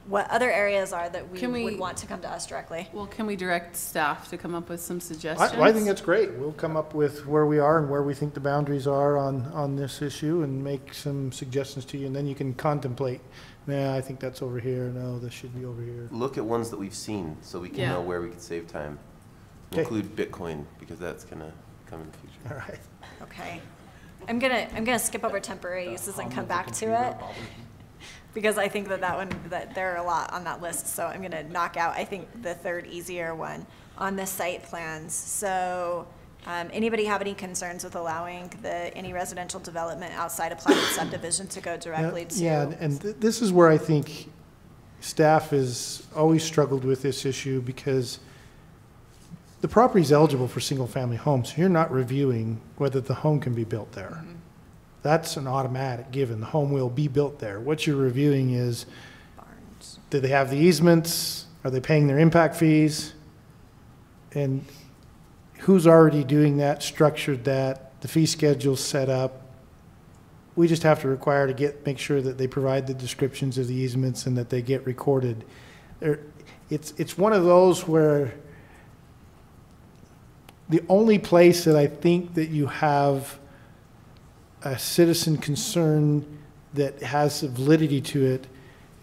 Speaker 2: areas are that we would want to come to us directly.
Speaker 5: Well, can we direct staff to come up with some suggestions?
Speaker 1: I think that's great. We'll come up with where we are and where we think the boundaries are on this issue and make some suggestions to you, and then you can contemplate. Nah, I think that's over here. No, this should be over here.
Speaker 8: Look at ones that we've seen so we can know where we can save time.
Speaker 1: Okay.
Speaker 8: Include Bitcoin, because that's gonna come in the future.
Speaker 1: All right.
Speaker 2: Okay. I'm gonna skip over temporary uses and come back to it, because I think that there are a lot on that list, so I'm gonna knock out, I think, the 3rd easier one on the site plans. So anybody have any concerns with allowing any residential development outside of platted subdivision to go directly to?
Speaker 1: Yeah, and this is where I think staff has always struggled with this issue, because the property is eligible for single-family homes. So you're not reviewing whether the home can be built there. Mm-hmm. That's an automatic given. The home will be built there. What you're reviewing is,
Speaker 2: Barns.
Speaker 1: do they have the easements? Are they paying their impact fees? And who's already doing that, structured that, the fee schedule's set up? We just have to require to make sure that they provide the descriptions of the easements and that they get recorded. It's one of those where the only place that I think that you have a citizen concern that has validity to it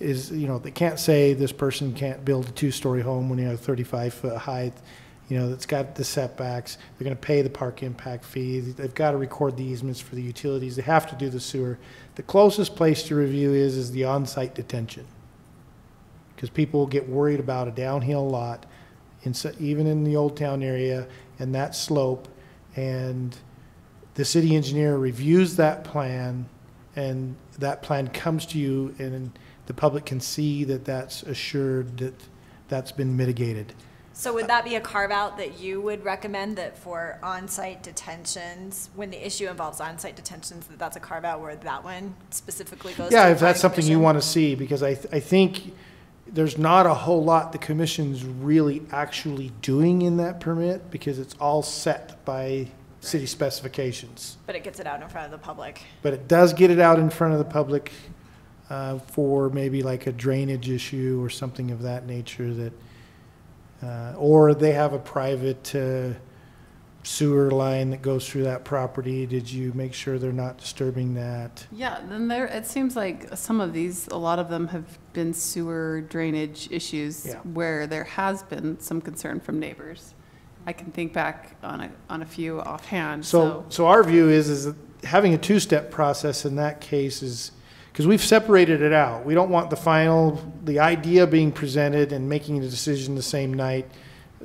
Speaker 1: is, they can't say this person can't build a 2-story home when you have 35-foot height. It's got the setbacks. They're going to pay the park impact fee. They've got to record the easements for the utilities. They have to do the sewer. The closest place to review is the on-site detention, because people get worried about a downhill lot, even in the Old Town area, and that slope, and the city engineer reviews that plan, and that plan comes to you, and the public can see that that's assured that that's been mitigated.
Speaker 2: So would that be a carve-out that you would recommend, that for on-site detentions, when the issue involves on-site detentions, that's a carve-out where that one specifically goes to
Speaker 1: Yeah,
Speaker 2: the
Speaker 1: if that's
Speaker 2: planning
Speaker 1: something you
Speaker 2: commission?
Speaker 1: want to see, because I think there's not a whole lot the commission's really actually doing in that permit, because it's all set by city specifications.
Speaker 2: But it gets it out in front of the public.
Speaker 1: But it does get it out in front of the public for maybe like a drainage issue or something of that nature, that or they have a private sewer line that goes through that property. Did you make sure they're not disturbing that?
Speaker 5: Yeah, then it seems like some of these, a lot of them have been sewer drainage issues where there has been some concern from neighbors. I can think back on a few offhand.
Speaker 1: So our view is that having a 2-step process in that case is, because we've separated it out. We don't want the idea being presented and making a decision the same night.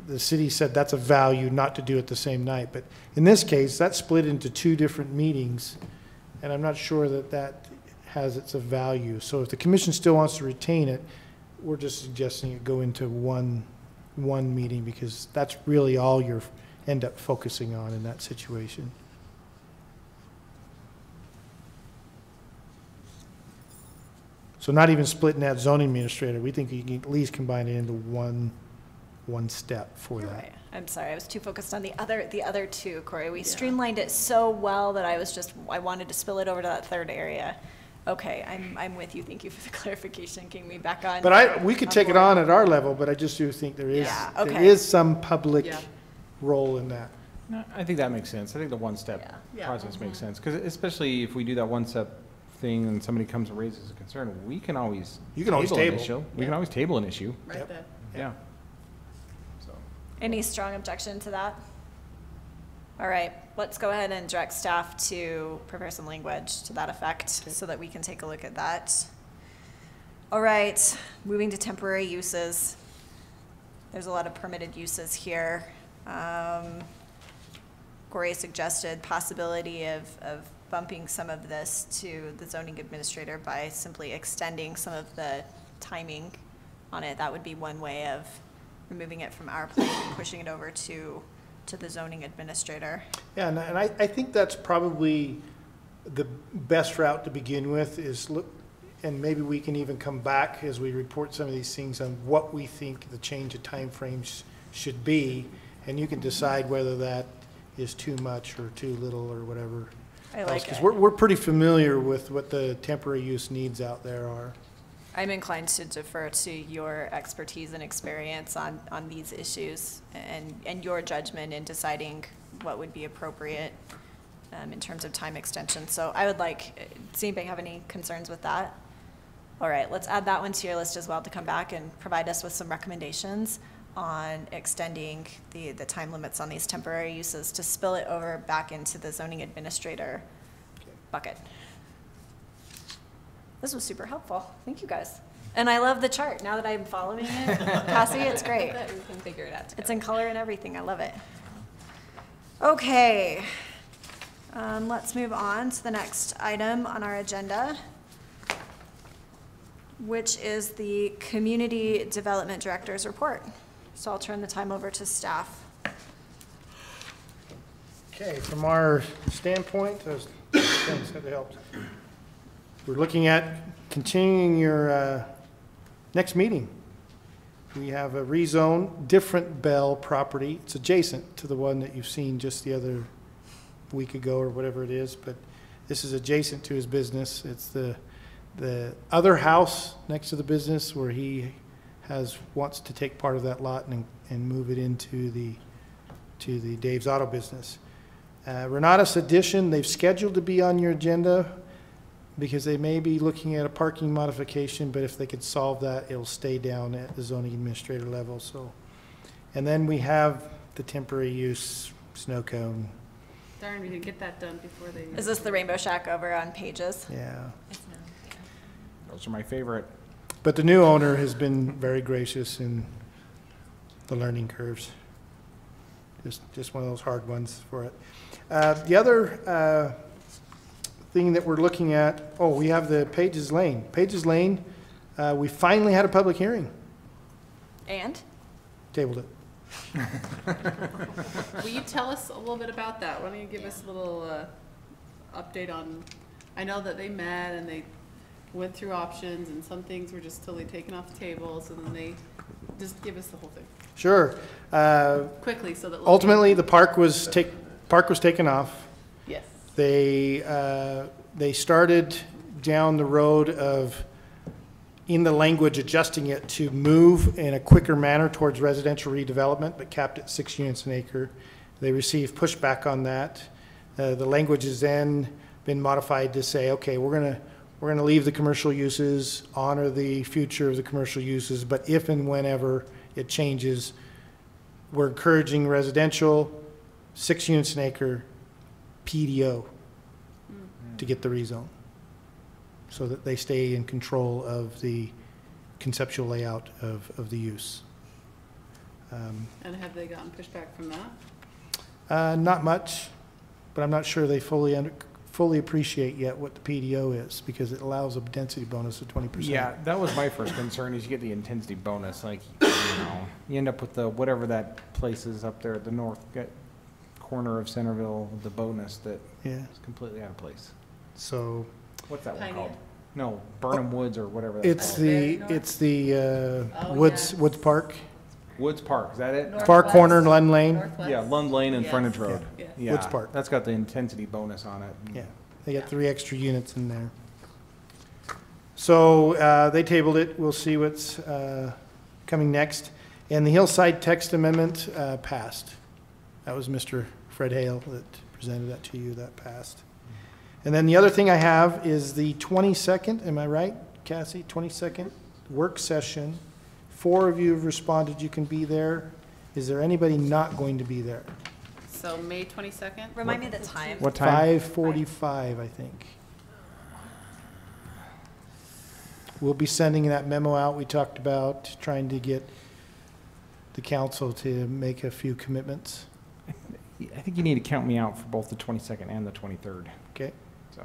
Speaker 1: The city said that's a value not to do it the same night. But in this case, that's split into 2 different meetings, and I'm not sure that has its value. So if the commission still wants to retain it, we're just suggesting it go into one meeting, because that's really all you end up focusing on in that situation. So not even splitting that zoning administrator, we think you can at least combine it into one step for
Speaker 2: You're
Speaker 1: that.
Speaker 2: right. I'm sorry, I was too focused on the other 2, Corey. We streamlined it so well that I wanted to spill it over to that 3rd area. Okay, I'm with you. Thank you for the clarification, getting me back on.
Speaker 1: But we could take it
Speaker 2: board.
Speaker 1: on at our level, but I just do think there is some public role in that.
Speaker 7: No, I think that makes sense. I think the 1-step process makes sense, because especially if we do that 1-step thing and somebody comes and raises a concern, we can always table an issue. We can always table an issue.
Speaker 5: right there.
Speaker 7: Yeah. So.
Speaker 2: Any strong objection to that? All right, let's go ahead and direct staff to prepare some language to that effect so that we can take a look at that. All right, moving to temporary uses. There's a lot of permitted uses here. Corey suggested possibility of bumping some of this to the zoning administrator by simply extending some of the timing on it. That would be one way of removing it from our plate and pushing it over to the zoning administrator.
Speaker 1: Yeah, and I think that's probably the best route to begin with is look, and maybe we can even come back as we report some of these things on what we think the change of timeframes should be, and you can decide whether that is too much or too little or whatever.
Speaker 2: I like it.
Speaker 1: Because we're pretty familiar with what the temporary use needs out there are.
Speaker 2: I'm inclined to defer to your expertise and experience on these issues and your judgment in deciding what would be appropriate in terms of time extension. So I would like, does anybody have any concerns with that? All right, let's add that one to your list as well to come back and provide us with some recommendations on extending the time limits on these temporary uses to spill it over back into the zoning administrator bucket. This was super helpful. Thank you, guys. And I love the chart. Now that I'm following it, Cassie, it's great.
Speaker 9: We can figure it out together.
Speaker 2: It's in color and everything. I love it. Okay. Let's move on to the next item on our agenda, which is the Community Development Director's report. So I'll turn the time over to staff.
Speaker 1: Okay, from our standpoint, those things have helped. We're looking at continuing your next meeting. We have a rezone, different Bell property. It's adjacent to the one that you've seen just the other week ago or whatever it is, but this is adjacent to his business. It's the other house next to the business where he wants to take part of that lot and move it into the Dave's Auto business. Renatus addition, they've scheduled to be on your agenda because they may be looking at a parking modification, but if they could solve that, it'll stay down at the zoning administrator level. So, and then we have the temporary use snow cone.
Speaker 5: Darn, we could get that done before they.
Speaker 2: Is this the Rainbow Shack over on Pages?
Speaker 1: Yeah.
Speaker 7: Those are my favorite.
Speaker 1: But the new owner has been very gracious in the learning curves. Just one of those hard ones for it. The other thing that we're looking at, we have the Pages Lane. Pages Lane, we finally had a public hearing.
Speaker 2: And?
Speaker 1: Tabled it.
Speaker 5: Will you tell us a little bit about that? Why don't you give us a little update on, I know that they met and they went through options and some things were just totally taken off the table, so then they, just give us the whole thing.
Speaker 1: Sure.
Speaker 5: Quickly so that.
Speaker 1: Ultimately, the park was taken off.
Speaker 5: Yes.
Speaker 1: They started down the road of, in the language, adjusting it to move in a quicker manner towards residential redevelopment, but capped at 6 units an acre. They received pushback on that. The language has then been modified to say, okay, we're gonna leave the commercial uses, honor the future of the commercial uses, but if and whenever it changes, we're encouraging residential, 6 units an acre, PDO to get the rezone, so that they stay in control of the conceptual layout of the use.
Speaker 5: And have they gotten pushback from that?
Speaker 1: Not much, but I'm not sure they fully appreciate yet what the PDO is, because it allows a density bonus of 20%.
Speaker 7: Yeah, that was my first concern, is you get the intensity bonus, like, you end up with the, whatever that place is up there at the north corner of Centerville, the bonus that
Speaker 1: Yeah.
Speaker 7: is completely out of place.
Speaker 1: So
Speaker 7: What's that one
Speaker 5: Pioneer?
Speaker 7: called? No, Burnham Woods or whatever that's
Speaker 1: it's
Speaker 7: called.
Speaker 1: the
Speaker 5: Oh,
Speaker 1: Woods
Speaker 5: yes.
Speaker 1: Woods Park,
Speaker 7: Woods Park, is that it?
Speaker 1: Far corner, Lund Lane.
Speaker 5: Northwest?
Speaker 7: Yeah, Lund Lane and
Speaker 5: Yes.
Speaker 7: Frontage Road.
Speaker 5: Yes.
Speaker 7: Yeah,
Speaker 1: Woods Park.
Speaker 7: That's got the intensity bonus on it.
Speaker 1: Yeah, they got 3 extra units in there. So they tabled it. We'll see what's coming next. And the Hillside text amendment passed. That was Mr. Fred Hale that presented that to you. That passed. And then the other thing I have is the 22nd, am I right, Cassie? 22nd work session. 4 of you have responded you can be there. Is there anybody not going to be there?
Speaker 5: So May 22nd?
Speaker 2: Remind me the time.
Speaker 7: What time?
Speaker 1: 5:45, I think. We'll be sending that memo out. We talked about trying to get the council to make a few commitments.
Speaker 7: I think you need to count me out for both the 22nd and the 23rd,
Speaker 1: Okay,
Speaker 7: so.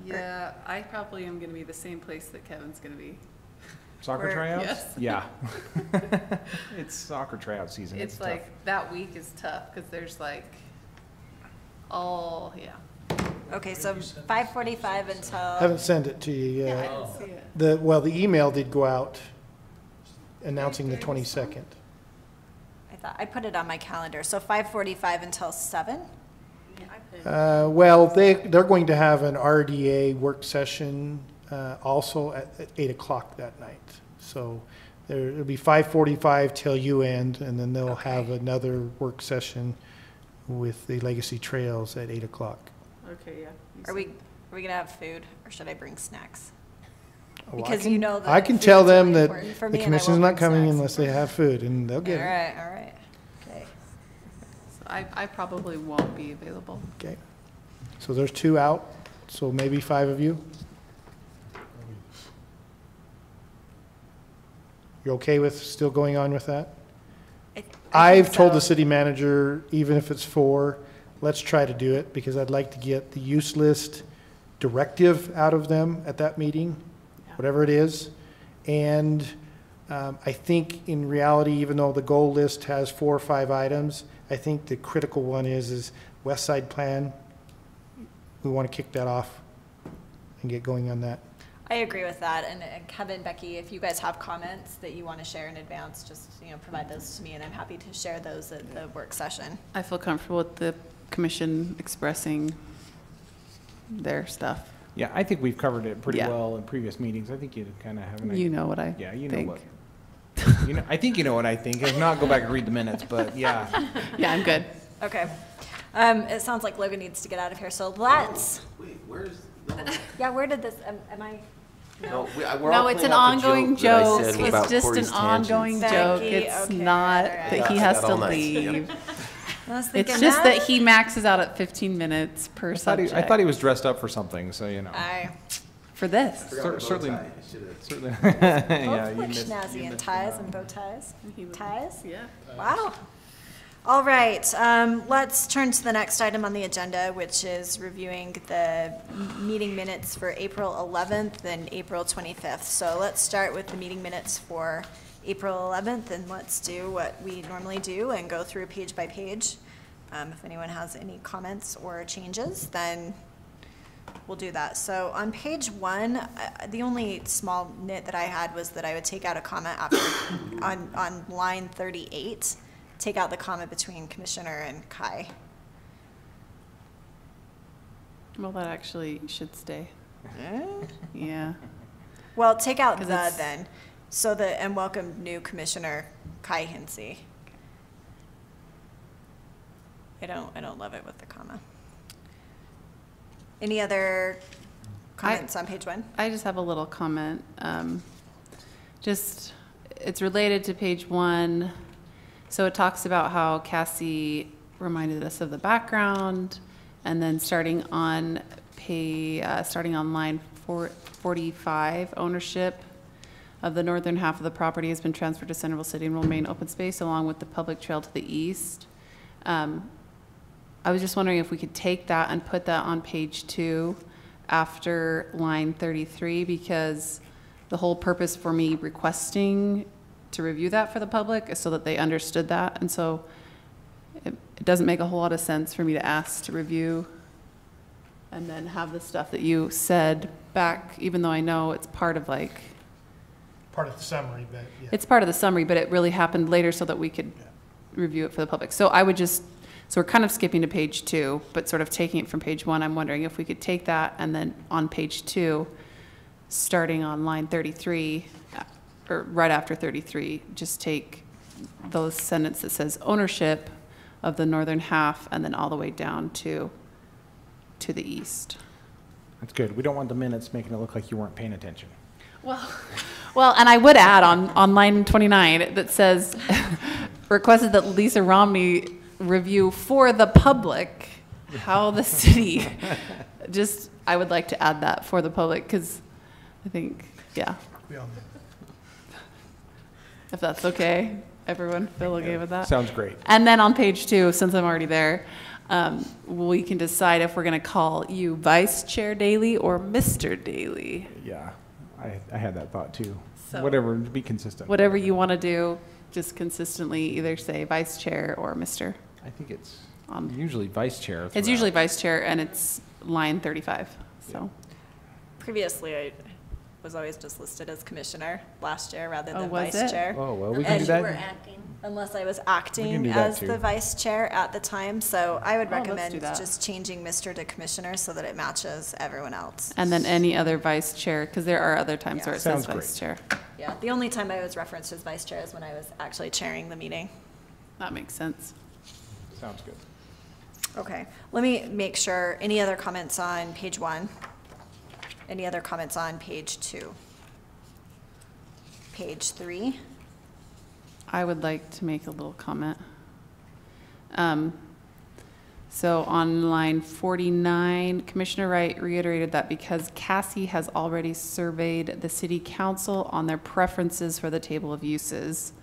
Speaker 5: Yeah, I probably am gonna be the same place that Kevin's gonna be.
Speaker 7: Soccer
Speaker 2: Where-
Speaker 7: tryouts?
Speaker 5: Yes.
Speaker 7: Yeah. It's soccer tryout season.
Speaker 5: It's
Speaker 7: tough.
Speaker 5: like, that week is tough, because there's like, yeah.
Speaker 2: Okay, so 5:45 until.
Speaker 1: haven't sent it to you
Speaker 5: I
Speaker 1: yet.
Speaker 5: didn't see it.
Speaker 1: The email did go out announcing the 22nd.
Speaker 2: I put it on my calendar, so 5:45 until 7?
Speaker 1: Well, they're going to have an RDA work session also at 8 o'clock that night. So it'll be 5:45 till you end, and then they'll have another work session with the Legacy Trails at 8 o'clock.
Speaker 5: Okay, yeah.
Speaker 2: Are we gonna have food, or should I bring snacks?
Speaker 1: Well,
Speaker 2: Because
Speaker 1: I can,
Speaker 2: you know that
Speaker 1: I can
Speaker 2: food's
Speaker 1: tell them
Speaker 2: really
Speaker 1: that
Speaker 2: important for
Speaker 1: the
Speaker 2: me and I
Speaker 1: commission's
Speaker 2: won't
Speaker 1: not
Speaker 2: bring
Speaker 1: coming
Speaker 2: snacks.
Speaker 1: unless they have food, and they'll get
Speaker 2: All
Speaker 1: it.
Speaker 2: right, all right. Okay.
Speaker 5: So I probably won't be available.
Speaker 1: Okay. So there's 2 out, so maybe 5 of you. You're okay with still going on with that?
Speaker 2: I
Speaker 1: I've
Speaker 2: think
Speaker 1: told the
Speaker 2: so.
Speaker 1: city manager, even if it's 4, let's try to do it, because I'd like to get the use list directive out of them at that meeting, whatever it is. And I think in reality, even though the goal list has 4 or 5 items, I think the critical one is West Side Plan. We want to kick that off and get going on that.
Speaker 2: I agree with that, and Kevin, Becky, if you guys have comments that you want to share in advance, just, provide those to me, and I'm happy to share those at the work session.
Speaker 5: I feel comfortable with the commission expressing their stuff.
Speaker 7: Yeah, I think we've covered it pretty
Speaker 5: Yeah.
Speaker 7: well in previous meetings. I think you kind of have an idea.
Speaker 5: You know what I
Speaker 7: Yeah, you
Speaker 5: think.
Speaker 7: know what. I think you know what I think. If not, go back and read the minutes, but yeah.
Speaker 5: Yeah, I'm good.
Speaker 2: Okay. It sounds like Logan needs to get out of here, so let's,
Speaker 8: Wait, where's?
Speaker 2: yeah, where did this, am I?
Speaker 8: No,
Speaker 5: No, it's an ongoing joke.
Speaker 8: That I said about
Speaker 5: It's just an
Speaker 8: Corey's tangents.
Speaker 5: ongoing
Speaker 2: Becky,
Speaker 5: joke. It's
Speaker 2: okay,
Speaker 5: not
Speaker 2: all right.
Speaker 5: that he
Speaker 8: I
Speaker 5: has
Speaker 8: got
Speaker 5: to
Speaker 8: all night. Yep.
Speaker 5: leave.
Speaker 2: I was thinking
Speaker 5: It's just that he maxes out at 15 minutes per subject.
Speaker 7: I thought he was dressed up for something, so
Speaker 5: For this.
Speaker 7: certainly. Certainly.
Speaker 2: Both
Speaker 7: Yeah, you
Speaker 2: look
Speaker 7: missed.
Speaker 2: snazzy in ties and bow ties. Ties?
Speaker 5: Yeah.
Speaker 2: Wow. All right, let's turn to the next item on the agenda, which is reviewing the meeting minutes for April 11th and April 25th. So let's start with the meeting minutes for April 11th, and let's do what we normally do and go through page by page. If anyone has any comments or changes, then we'll do that. So on page 1, the only small nit that I had was that I would take out a comment after, on line 38, take out the comment between Commissioner and Kai.
Speaker 5: Well, that actually should stay. Yeah.
Speaker 2: Well, take out
Speaker 5: 'Cause
Speaker 2: the
Speaker 5: it's-
Speaker 2: then, so the, and welcome new Commissioner Kai Hinsey. I don't love it with the comma. Any other comments on page 1?
Speaker 5: I just have a little comment. It's related to page 1. So it talks about how Cassie reminded us of the background, and then starting on line 45, ownership of the northern half of the property has been transferred to Centerville City and will remain open space along with the public trail to the east. I was just wondering if we could take that and put that on page 2 after line 33, because the whole purpose for me requesting to review that for the public is so that they understood that. And so it doesn't make a whole lot of sense for me to ask to review and then have the stuff that you said back, even though I know it's part of
Speaker 1: Part of the summary, but yeah.
Speaker 5: it's part of the summary, but it really happened later so that we could review it for the public. So so we're kind of skipping to page 2, but sort of taking it from page 1. I'm wondering if we could take that and then on page 2, starting on line 33, or right after 33, just take those sentence that says ownership of the northern half and then all the way down to the east.
Speaker 7: That's good. We don't want the minutes making it look like you weren't paying attention.
Speaker 5: Well, and I would add on line 29 that says, requested that Lisa Romney review for the public how the city, I would like to add that for the public, because I think, yeah,
Speaker 1: We all know.
Speaker 5: if that's okay. Everyone feel okay with that?
Speaker 7: Sounds great.
Speaker 5: And then on page 2, since I'm already there, we can decide if we're going to call you Vice Chair Daly or Mr. Daly.
Speaker 7: Yeah, I had that thought too.
Speaker 5: So-
Speaker 7: Whatever, be consistent.
Speaker 5: Whatever you want to do, just consistently either say Vice Chair or Mr.
Speaker 7: I think it's
Speaker 5: On-
Speaker 7: usually vice chair.
Speaker 5: It's
Speaker 7: throughout.
Speaker 5: usually Vice Chair, and it's line 35, so.
Speaker 2: Previously, I was always just listed as commissioner last year rather
Speaker 5: Oh,
Speaker 2: than
Speaker 5: was
Speaker 2: vice
Speaker 5: it?
Speaker 2: chair.
Speaker 7: Oh, well, we can
Speaker 2: And
Speaker 7: do
Speaker 2: you
Speaker 7: that.
Speaker 4: We're acting.
Speaker 2: Unless I was
Speaker 7: We can
Speaker 2: acting
Speaker 7: do that
Speaker 2: as
Speaker 7: too.
Speaker 2: the vice chair at the time, so I would
Speaker 5: Oh, let's do
Speaker 2: recommend
Speaker 5: that.
Speaker 2: just changing Mr. to commissioner so that it matches everyone else.
Speaker 5: And then any other Vice Chair, because there are other times where it says
Speaker 7: Sounds
Speaker 5: Vice Chair.
Speaker 2: Yeah, the only time I was referenced as vice chair is when I was actually chairing the meeting.
Speaker 5: That makes sense.
Speaker 7: Sounds good.
Speaker 2: Okay, let me make sure, any other comments on page 1? Any other comments on page 2? Page 3?
Speaker 5: I would like to make a little comment. So on line 49, Commissioner Wright reiterated that because Cassie has already surveyed the city council on their preferences for the table of uses,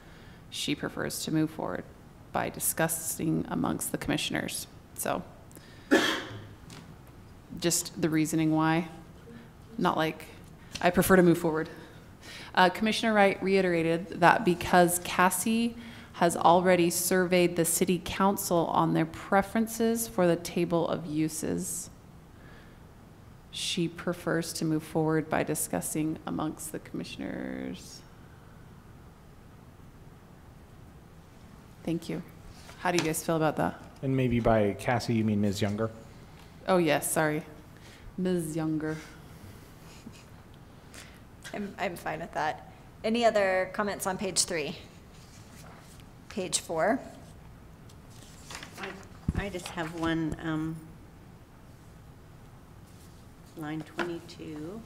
Speaker 5: she prefers to move forward by discussing amongst the commissioners. So just the reasoning why, not like, I prefer to move forward. Commissioner Wright reiterated that because Cassie has already surveyed the city council on their preferences for the table of uses, she prefers to move forward by discussing amongst the commissioners. Thank you. How do you guys feel about that?
Speaker 7: And maybe by Cassie, you mean Ms. Younger?
Speaker 5: Oh, yes, sorry. Ms. Younger.
Speaker 2: I'm fine with that. Any other comments on page 3? Page 4?
Speaker 4: I just have one, line 22.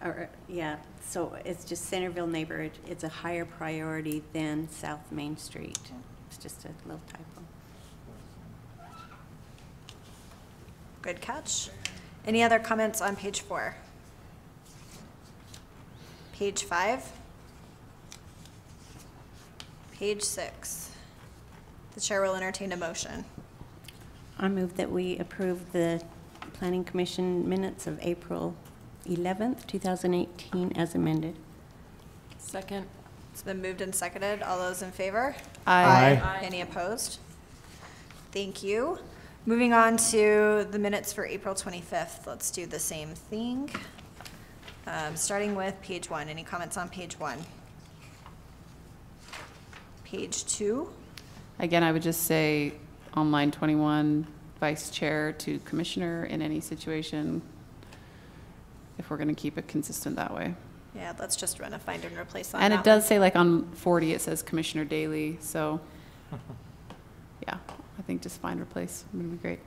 Speaker 4: Or, yeah, so it's just Centerville neighborhood, it's a higher priority than South Main Street. It's just a little typo.
Speaker 2: Good catch. Any other comments on page 4? Page 5? Page 6? The chair will entertain a motion.
Speaker 4: I move that we approve the Planning Commission minutes of April 11th, 2018 as amended.
Speaker 9: Second.
Speaker 2: It's been moved and seconded. All those in favor?
Speaker 7: Aye.
Speaker 2: Any opposed? Thank you. Moving on to the minutes for April 25th. Let's do the same thing. Starting with page 1. Any comments on page 1? Page 2?
Speaker 5: Again, I would just say on line 21, Vice Chair to Commissioner in any situation, if we're going to keep it consistent that way.
Speaker 2: Yeah, let's just run a find and replace on
Speaker 5: And
Speaker 2: that
Speaker 5: it does
Speaker 2: one.
Speaker 5: say, like, on 40, it says Commissioner Daly, so, yeah, I think just find replace would be great.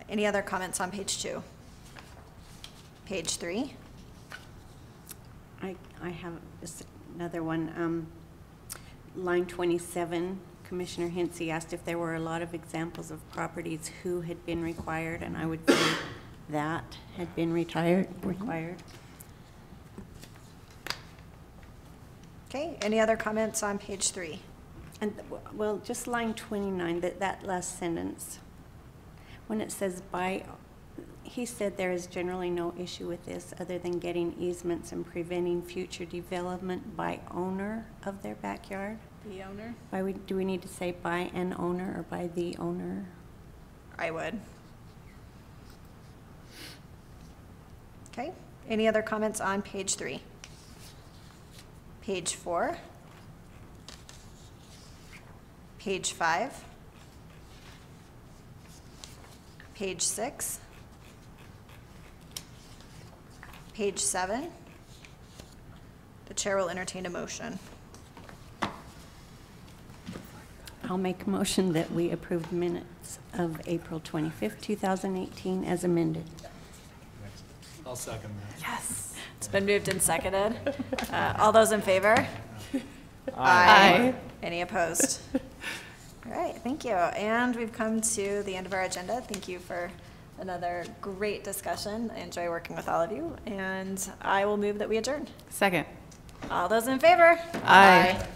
Speaker 2: Any other comments on page 2? Page 3?
Speaker 4: I have just another one. Line 27, Commissioner Hensy asked if there were a lot of examples of properties who had been required, and I would say that had been required.
Speaker 2: Okay, any other comments on page 3?
Speaker 4: And, well, just line 29, that last sentence, when it says by, he said there is generally no issue with this other than getting easements and preventing future development by owner of their backyard.
Speaker 2: The owner?
Speaker 4: Do we need to say by an owner or by the owner?
Speaker 2: I would. Okay, any other comments on page 3? Page 4? Page 5? Page 6? Page 7? The chair will entertain a motion.
Speaker 4: I'll make a motion that we approve the minutes of April 25th, 2018 as amended.
Speaker 6: I'll second that.
Speaker 2: Yes. It's been moved and seconded. All those in favor?
Speaker 5: Aye.
Speaker 2: Any opposed? All right, thank you. And we've come to the end of our agenda. Thank you for Another great discussion. I enjoy working with all of you, and I will move that we adjourn.
Speaker 5: Second.
Speaker 2: All those in favor?
Speaker 5: Aye.